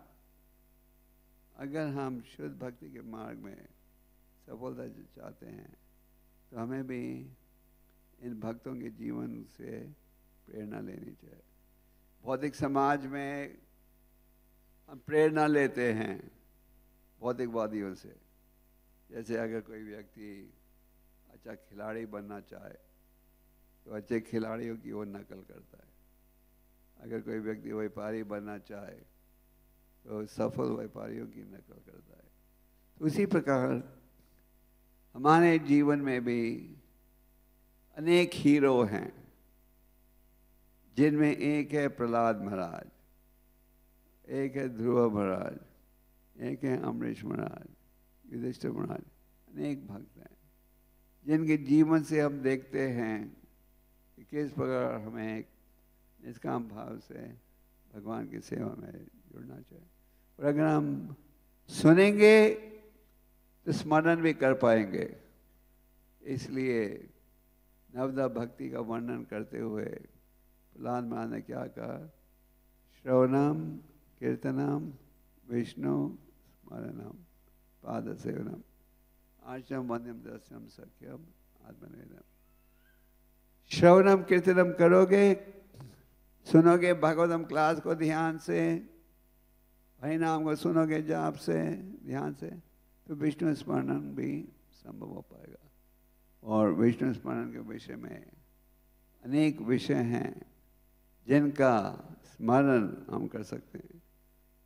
अगर हम शुद्ध भक्ति के मार्ग में सफलता चाहते हैं तो हमें भी इन भक्तों के जीवन से प्रेरणा लेनी चाहिए। भौतिक समाज में हम प्रेरणा लेते हैं भौतिकवादियों से। जैसे अगर कोई व्यक्ति अच्छा खिलाड़ी बनना चाहे तो अच्छे खिलाड़ियों की वो नकल करता है। अगर कोई व्यक्ति व्यापारी बनना चाहे तो सफल व्यापारियों की नकल करता है। तो उसी प्रकार हमारे जीवन में भी अनेक हीरो हैं, जिनमें एक है प्रहलाद महाराज, एक है ध्रुव महाराज, एक है अमरीश महाराज, युधिष्ठिर महाराज। अनेक भक्त हैं जिनके जीवन से हम देखते हैं कि किस प्रकार हमें निष्काम भाव से भगवान की सेवा में जुड़ना चाहिए। और अगर हम सुनेंगे तो स्मरण भी कर पाएंगे। इसलिए नवदा भक्ति का वर्णन करते हुए प्रहलाद महाराज ने क्या कहा, श्रवणम कीर्तनम विष्णु स्मरणम पाद सेवनम आर्चम वंद्यम दर्शनम सख्यम आत्मनिवेदनम। श्रवणम कीर्तनम करोगे, सुनोगे भगवतम क्लास को ध्यान से, हरि नाम को सुनोगे जाप से ध्यान से, तो विष्णु स्मरण भी संभव हो पाएगा। और विष्णु स्मरण के विषय में अनेक विषय हैं जिनका स्मरण हम कर सकते हैं।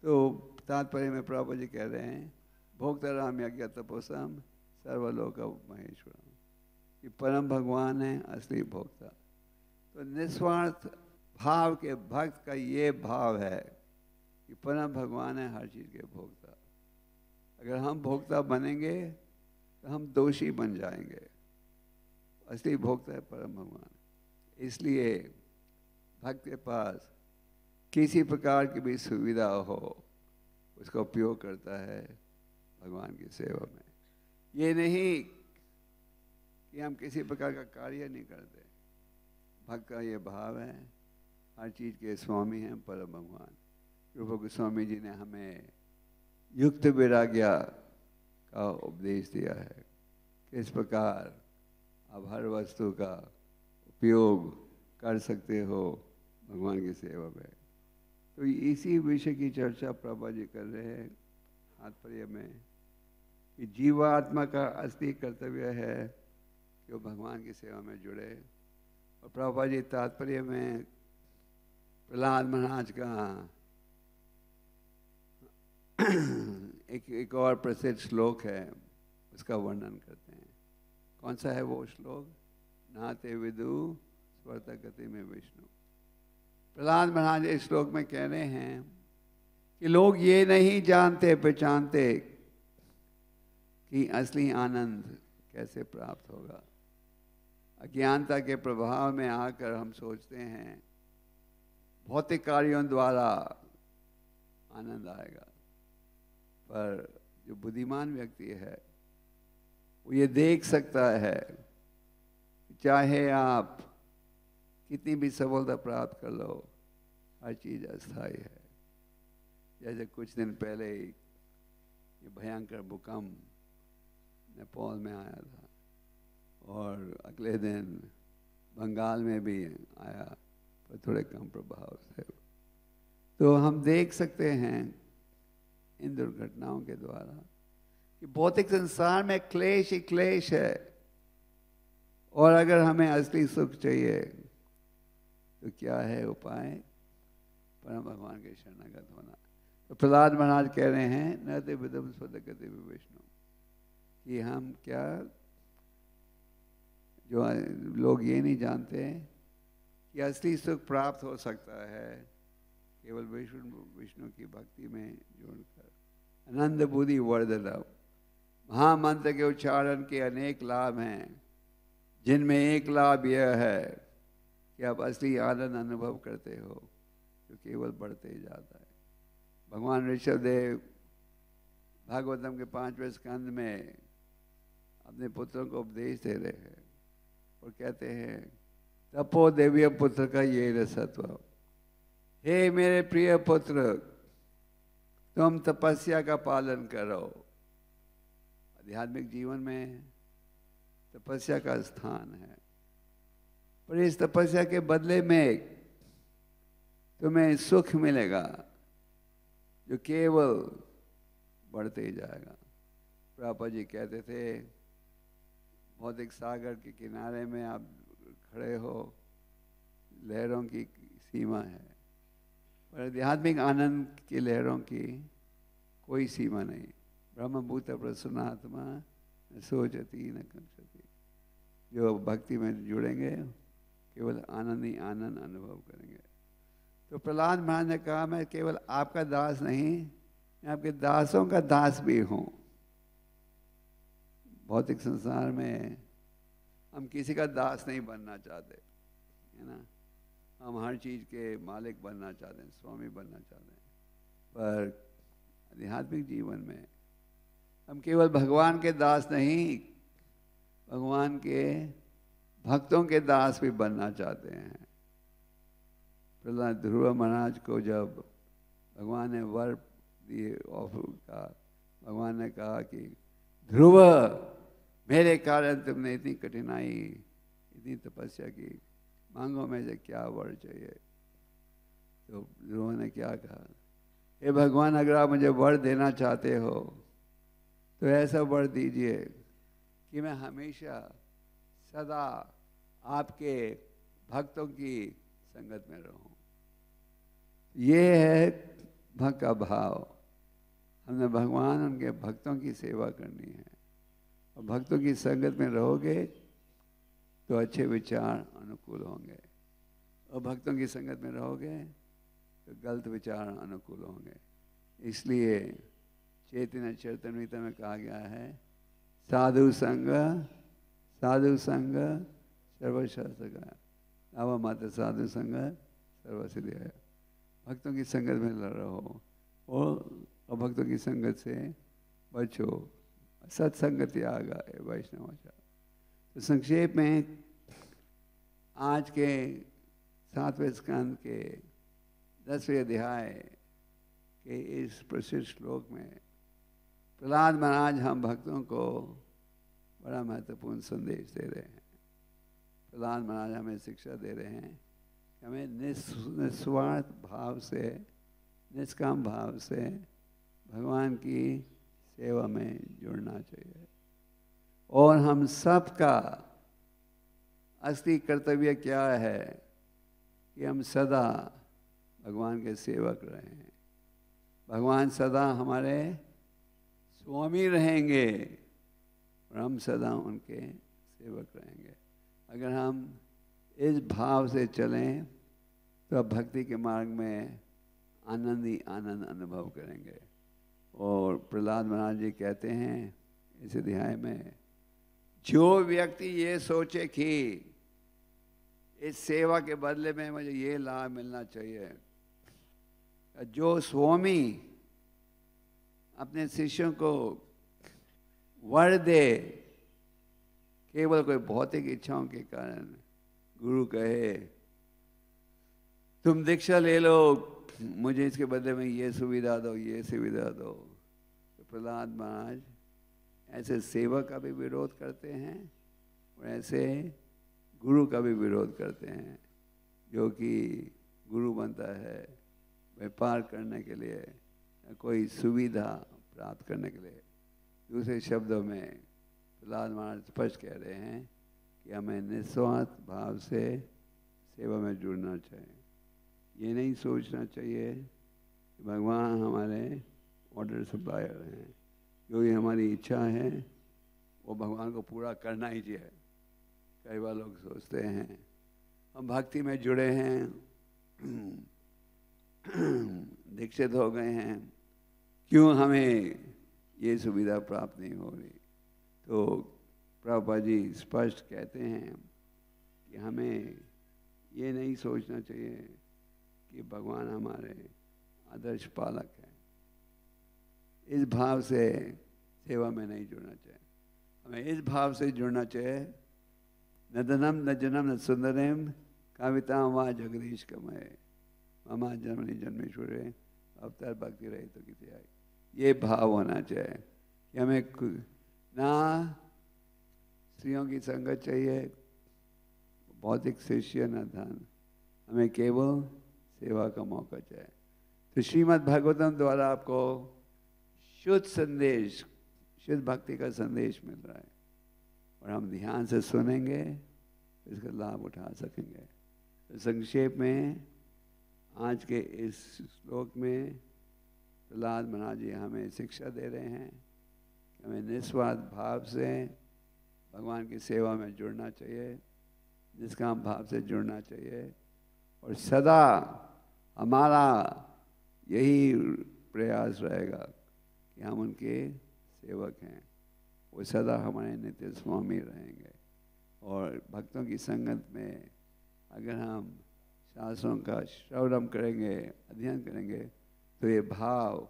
तो तात्पर्य में प्रभु जी कह रहे हैं भोक्ताराम यज्ञ तपोसम सर्वलोक महेश्वरम, कि परम भगवान है असली भोक्ता। तो निस्वार्थ भाव के भक्त का ये भाव है कि परम भगवान है हर चीज़ के भोक्ता। अगर हम भोक्ता बनेंगे तो हम दोषी बन जाएंगे। असली भोक्ता है परम भगवान। इसलिए भक्त के पास किसी प्रकार की भी सुविधा हो उसका उपयोग करता है भगवान की सेवा में। ये नहीं कि हम किसी प्रकार का कार्य नहीं करते। भक्त का ये भाव है हर चीज़ के स्वामी हैं परम भगवान। रूप गोस्वामी जी ने हमें युक्त वैराग्य का उपदेश दिया है, किस प्रकार आप हर वस्तु का उपयोग कर सकते हो भगवान की सेवा में। तो इसी विषय की चर्चा प्रभा जी कर रहे हैं तात्पर्य में, कि जीवात्मा का असली कर्तव्य है कि वो भगवान की सेवा में जुड़े। और प्रभा जी तात्पर्य में प्रहलाद महाराज का एक और प्रसिद्ध श्लोक है, उसका वर्णन करते हैं। कौन सा है वो श्लोक? नाते विदु स्वर्ता गति में विष्णु। प्रहलाद महाराज इस श्लोक में कह रहे हैं कि लोग ये नहीं जानते पहचानते कि असली आनंद कैसे प्राप्त होगा। अज्ञानता के प्रभाव में आकर हम सोचते हैं भौतिक कार्यों द्वारा आनंद आएगा, पर जो बुद्धिमान व्यक्ति है वो ये देख सकता है चाहे आप कितनी भी सफलता प्राप्त कर लो, हर चीज़ अस्थायी है। जैसे कुछ दिन पहले ही ये भयंकर भूकंप नेपाल में आया था और अगले दिन बंगाल में भी आया, पर थोड़े कम प्रभाव से। तो हम देख सकते हैं इन दुर्घटनाओं के द्वारा कि भौतिक संसार में क्लेश ही क्लेश है। और अगर हमें असली सुख चाहिए तो क्या है उपाय? परम भगवान के शरणागत होना। तो प्रहलाद महाराज कह रहे हैं न ते विदम स्वदगति विष्णु, कि हम क्या, जो लोग ये नहीं जानते कि असली सुख प्राप्त हो सकता है केवल विष्णु की भक्ति में जुड़कर। आनंद बुद्धि वर्धनम, महामंत्र के उच्चारण के अनेक लाभ हैं, जिनमें एक लाभ यह है कि आप असली आनंद अनुभव करते हो जो केवल बढ़ते ही जाता है। भगवान ऋषभदेव भागवतम के 5वें स्कंद में अपने पुत्रों को उपदेश दे रहे हैं और कहते हैं तपो देवीय पुत्र का ये रसत्व। हे मेरे प्रिय पुत्र, तुम तपस्या का पालन करो। आध्यात्मिक जीवन में तपस्या का स्थान है, पर इस तपस्या के बदले में तुम्हें सुख मिलेगा जो केवल बढ़ते ही जाएगा। प्रभुपाद जी कहते थे भौतिक सागर के किनारे में आप खड़े हो, लहरों की सीमा है, पर आध्यात्मिक आनंद की लहरों की कोई सीमा नहीं। ब्रह्मभूत प्रसन्नात्मा सोचती न कंसती। जो भक्ति में जुड़ेंगे केवल आनंद ही आनंद अनुभव करेंगे। तो प्रहलाद महाराज ने कहा मैं केवल आपका दास नहीं, मैं आपके दासों का दास भी हूँ। भौतिक संसार में हम किसी का दास नहीं बनना चाहते, है ना। हम हर चीज़ के मालिक बनना चाहते हैं, स्वामी बनना चाहते हैं। पर आध्यात्मिक जीवन में हम केवल भगवान के दास नहीं, भगवान के भक्तों के दास भी बनना चाहते हैं। प्रहलाद ध्रुव महाराज को जब भगवान ने वर दिए ऑफर का, भगवान ने कहा कि ध्रुव मेरे कारण तुमने इतनी कठिनाई, इतनी तपस्या की, मांगो में से क्या वर चाहिए। तो ध्रुव ने क्या कहा, हे भगवान, अगर आप मुझे वर देना चाहते हो तो ऐसा वर दीजिए कि मैं हमेशा सदा आपके भक्तों की संगत में रहूं। ये है भक्त का भाव। हमने भगवान उनके भक्तों की सेवा करनी है, और भक्तों की संगत में रहोगे तो अच्छे विचार अनुकूल होंगे, और भक्तों की संगत में रहोगे तो गलत विचार अनुकूल होंगे। इसलिए चैतन्य चरितमृत में कहा गया है, साधु संग सर्वशास्त्र का नावा मात्र साधु संग सर्वसिद्धि है। भक्तों की संगत में रहो और भक्तों की संगत से बचो। सत्संग त्याग है वैष्णवाचार। तो संक्षेप में आज के 7वें स्कंद के 10वें अध्याय के इस प्रसिद्ध श्लोक में प्रहलाद महाराज हम भक्तों को बड़ा महत्वपूर्ण संदेश दे रहे हैं। प्रहलाद महाराज हमें शिक्षा दे रहे हैं कि हमें निस्वार्थ भाव से, निष्काम भाव से भगवान की सेवा में जुड़ना चाहिए। और हम सबका असली कर्तव्य क्या है कि हम सदा भगवान के सेवक रहें। भगवान सदा हमारे स्वामी रहेंगे और हम सदा उनके सेवक रहेंगे। अगर हम इस भाव से चलें तो अब भक्ति के मार्ग में आनंद ही आनंद अनुभव करेंगे। और प्रहलाद महाराज जी कहते हैं इस अध्याय में, जो व्यक्ति ये सोचे कि इस सेवा के बदले में मुझे ये लाभ मिलना चाहिए, जो स्वामी अपने शिष्यों को वर दे केवल कोई भौतिक इच्छाओं के कारण, गुरु कहे तुम दीक्षा ले लो, मुझे इसके बदले में ये सुविधा दो, ये सुविधा दो, तो प्रहलाद महाराज ऐसे सेवक का भी विरोध करते हैं और ऐसे गुरु का भी विरोध करते हैं, जो कि गुरु बनता है व्यापार करने के लिए, कोई सुविधा प्राप्त करने के लिए। दूसरे शब्दों में प्रहलाद महाराज स्पष्ट कह रहे हैं कि हमें निस्वार्थ भाव से सेवा में जुड़ना चाहिए। ये नहीं सोचना चाहिए कि भगवान हमारे ऑर्डर सप्लायर हैं, जो ये हमारी इच्छा है वो भगवान को पूरा करना ही चाहिए। कई बार लोग सोचते हैं हम भक्ति में जुड़े हैं, दीक्षित हो गए हैं, क्यों हमें ये सुविधा प्राप्त नहीं हो रही। तो प्रभुपाद जी स्पष्ट कहते हैं कि हमें ये नहीं सोचना चाहिए कि भगवान हमारे आदर्श पालक हैं। इस भाव से सेवा में नहीं जुड़ना चाहिए। हमें इस भाव से जुड़ना चाहिए, न धनम न जनम न सुंदरम काविता वा जगदीश कमय ममा जन्मनि जन्मेश्वरे अवतार भक्ति रही तो किसी आई। ये भाव होना चाहिए कि हमें ना स्त्रियों की संगत चाहिए, भौतिक शिष्य न धन, हमें केवल सेवा का मौका चाहिए। तो श्रीमद् भागवतम द्वारा आपको शुद्ध संदेश, शुद्ध भक्ति का संदेश मिल रहा है और हम ध्यान से सुनेंगे तो इसका लाभ उठा सकेंगे। तो संक्षेप में आज के इस श्लोक में प्रहलाद महाराज जी हमें शिक्षा दे रहे हैं कि हमें निस्वार्थ भाव से भगवान की सेवा में जुड़ना चाहिए, निष्काम भाव से जुड़ना चाहिए, और सदा हमारा यही प्रयास रहेगा कि हम उनके सेवक हैं, वो सदा हमारे नित्य स्वामी रहेंगे। और भक्तों की संगत में अगर हम शास्त्रों का श्रवण करेंगे, अध्ययन करेंगे, तो ये भाव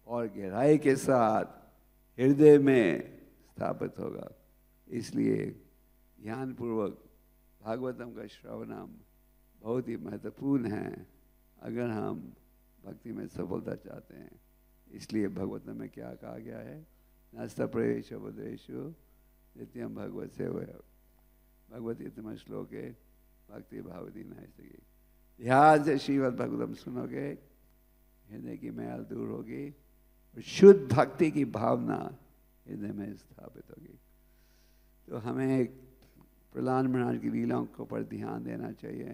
और गहराई के साथ हृदय में स्थापित होगा। इसलिए ध्यानपूर्वक भागवतम का श्रवणम बहुत ही महत्वपूर्ण है अगर हम भक्ति में सफलता चाहते हैं। इसलिए भागवतम में क्या कहा गया है, नास्ता प्रवेश भद्रेशु नित्यम भगवत सेवया। भगवत इतम श्लोक है भक्ति भावदीन सकी। ध्यान से श्रीमद् भागवतम सुनोगे, हृदय की मैल दूर होगी और शुद्ध भक्ति की भावना हृदय में स्थापित होगी। तो हमें प्रहलाद महाराज की लीलाओं के ऊपर ध्यान देना चाहिए,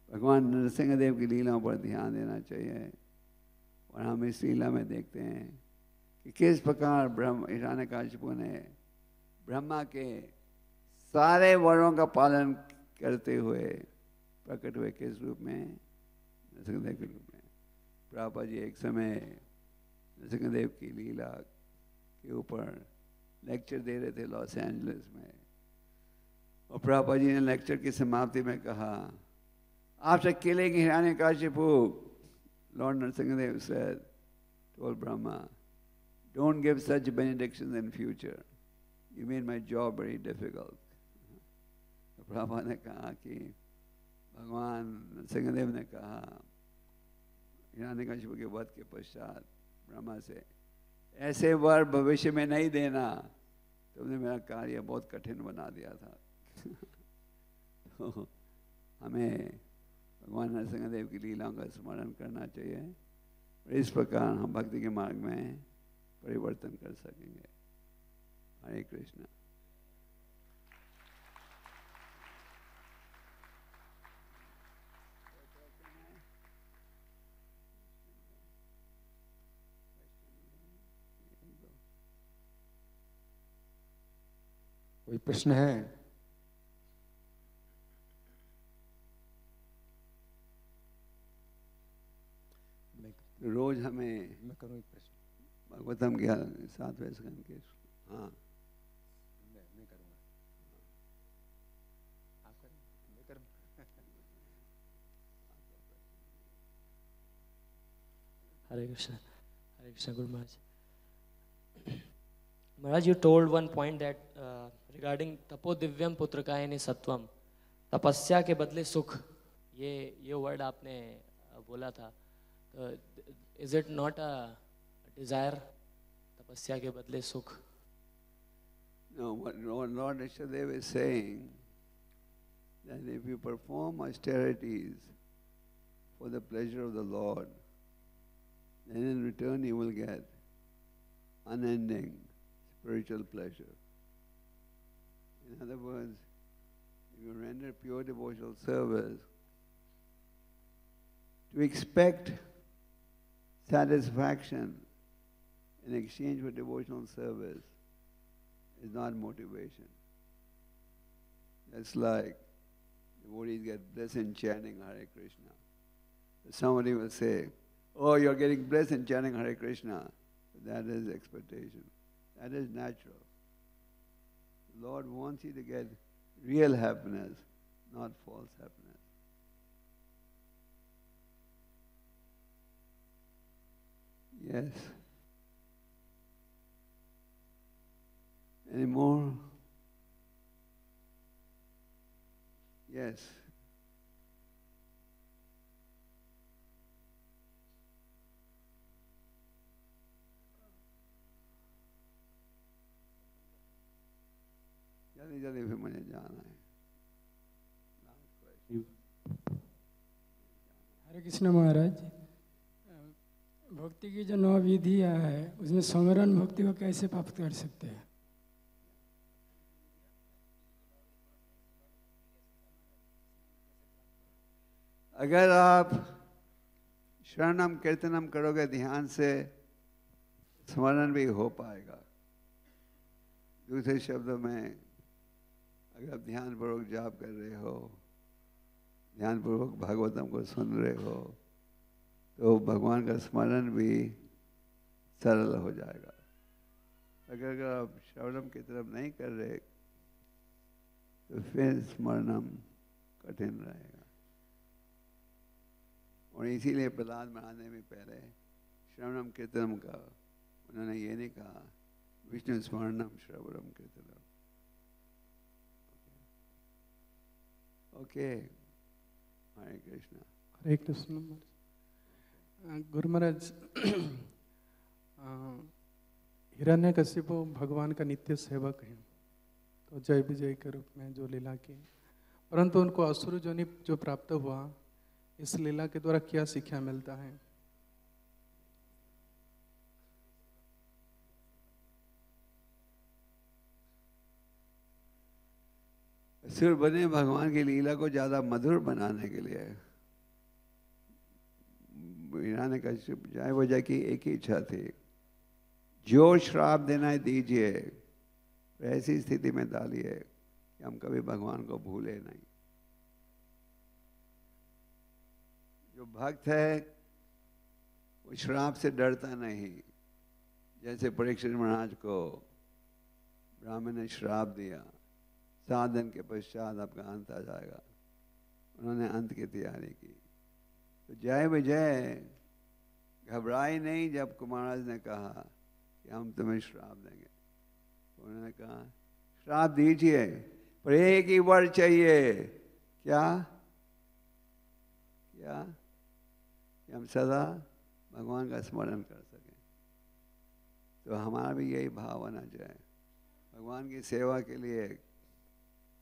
भगवान नरसिंहदेव की लीलाओं पर ध्यान देना चाहिए। और हम इस लीला में देखते हैं कि किस प्रकार हिरण्यकशिपु ने ब्रह्मा के सारे वरों का पालन करते हुए प्रकट हुए, किस रूप में? नरसिंहदेव के रूप में। प्रभुपाद जी एक समय नरसिंहदेव की लीला के ऊपर लेक्चर दे रहे थे लॉस एंजलिस में, और प्रभुपाद जी ने लेक्चर की समाप्ति में कहा, after killing Hiranyakashipu, Lord Narasimhadev said, told Brahma, don't give such benedictions in future. You made my job very difficult. Brahma ने कहा कि भगवान नरसिंहदेव ने कहा हिरण्यकशिपु के वध के पश्चात ब्रह्मा से, ऐसे वर भविष्य में नहीं देना, तुमने मेरा कार्य बहुत कठिन बना दिया था। तो हमें भगवान नरसिंहदेव की लीलाओं का स्मरण करना चाहिए, और इस प्रकार हम भक्ति के मार्ग में परिवर्तन कर सकेंगे। हरे कृष्णा। कोई प्रश्न है? रोज हमें, मैं करूँ एक प्रश्न? भागवतम क्या 7वें स्कंद के, हाँ मैं करूँगा, आप करें, मैं करूँ। Hare Krishna, Guru Maharaj. Maharaj, you told one point that regarding tapo divyam putrakayani sattvam, तपस्या के बदले सुख, ये वर्ड आपने बोला था। Is it not a desire, तपस्या के बदले सुख? No, what Lord Ishtadev is saying, that if you perform austerities for the pleasure of the Lord, then in return you will get unending spiritual pleasure. In other words, if you render pure devotional service, to expect satisfaction in exchange for devotional service is not motivation. It's like devotees get bliss in chanting Hare Krishna. Somebody will say, oh, you're getting bliss in chanting Hare Krishna. That is expectation. That is natural. The Lord wants you to get real happiness, not false happiness. Yes. Any more? Yes. जल्दी जल्दी फिर मुझे जाना है। हरे कृष्ण महाराज, भक्ति की जो 9 विधियाँ है उसमें समरण भक्ति को कैसे प्राप्त कर सकते हैं? अगर आप शरणम कीर्तनम करोगे ध्यान से, स्मरण भी हो पाएगा। दूसरे शब्दों में, अगर आप ध्यानपूर्वक जाप कर रहे हो, ध्यानपूर्वक भागवतम को सुन रहे हो, तो भगवान का स्मरण भी सरल हो जाएगा। अगर आप श्रवणम की तरफ नहीं कर रहे, तो फिर स्मरणम कठिन रहेगा। और इसीलिए प्रहलाद महाराज ने भी पहले श्रवणम कीर्तनम का, उन्होंने ये नहीं कहा विष्णु स्मरणम श्रवणम कीर्तनम। ओके, हरे कृष्णा। हरे कृष्ण। गुरु महाराज, हिरण्यकशिपु भगवान का नित्य सेवक है, तो जय विजय के रूप में जो लीला की, परंतु उनको असुर जोनि जो प्राप्त हुआ, इस लीला के द्वारा क्या शिक्षा मिलता है? असुर बने भगवान की लीला को ज्यादा मधुर बनाने के लिए। हिरण्य कश्यप जाए वजह की एक ही इच्छा थी, जो श्राप देना है दीजिए, ऐसी स्थिति में डालिए कि हम कभी भगवान को भूले नहीं। जो भक्त है वो श्राप से डरता नहीं। जैसे परीक्षित महाराज को ब्राह्मण ने श्राप दिया, 7 दिन के पश्चात आपका अंत आ जाएगा, उन्होंने अंत की तैयारी की। तो जय विजय घबराए नहीं जब कुमाराज ने कहा कि हम तुम्हें श्राप देंगे। तो उन्होंने कहा श्राप दीजिए, पर एक ही वर चाहिए। क्या क्या? कि हम सदा भगवान का स्मरण कर सकें। तो हमारा भी यही भाव होना चाहिए, भगवान की सेवा के लिए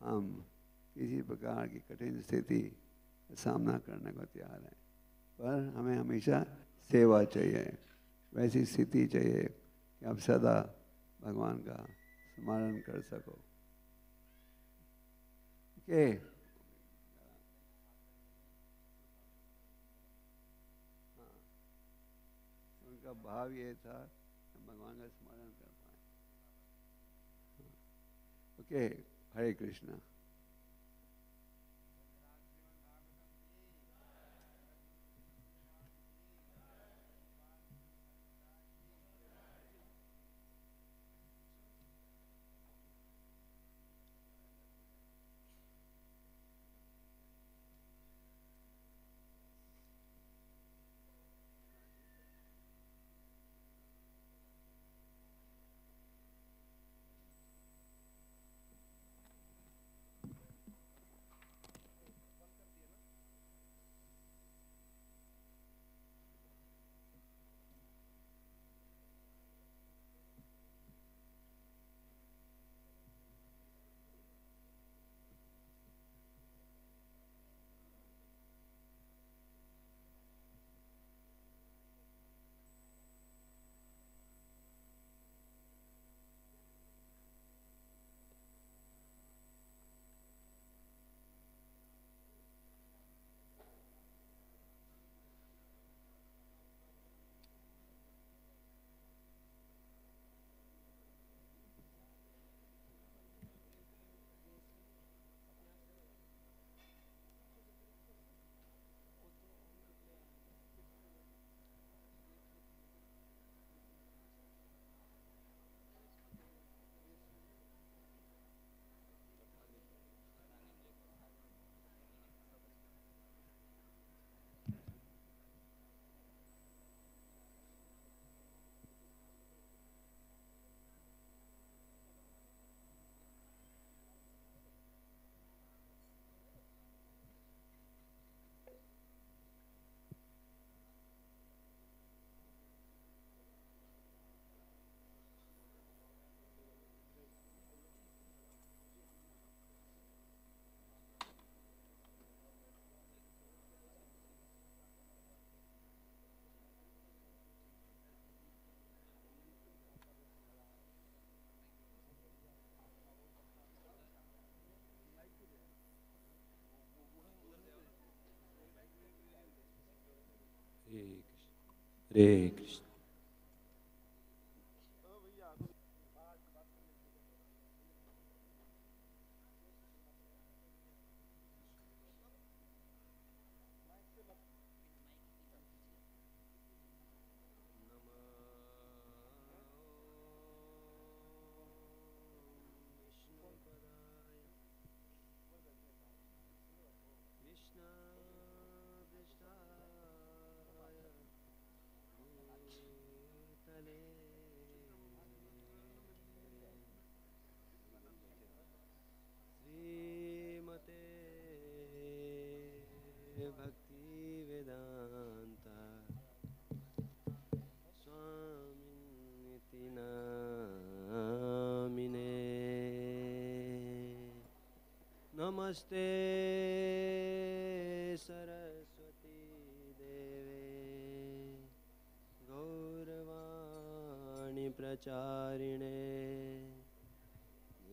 हम किसी प्रकार की कठिन स्थिति का सामना करने को तैयार हैं, पर हमें हमेशा सेवा चाहिए, वैसी स्थिति चाहिए कि आप सदा भगवान का स्मरण कर सको। ओके, उनका भाव ये था कि भगवान का स्मरण कर पाए। ओके, हरे कृष्णा। हरे कृष्ण। नमस्ते सरस्वती देवे गौरवाणी प्रचारिणे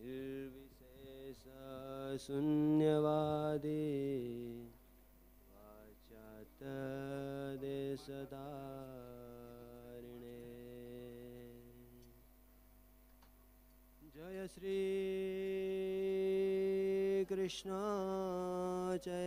निर्विशेष शून्यवादी वाचात देशधारिणे जय श्री कृष्ण जय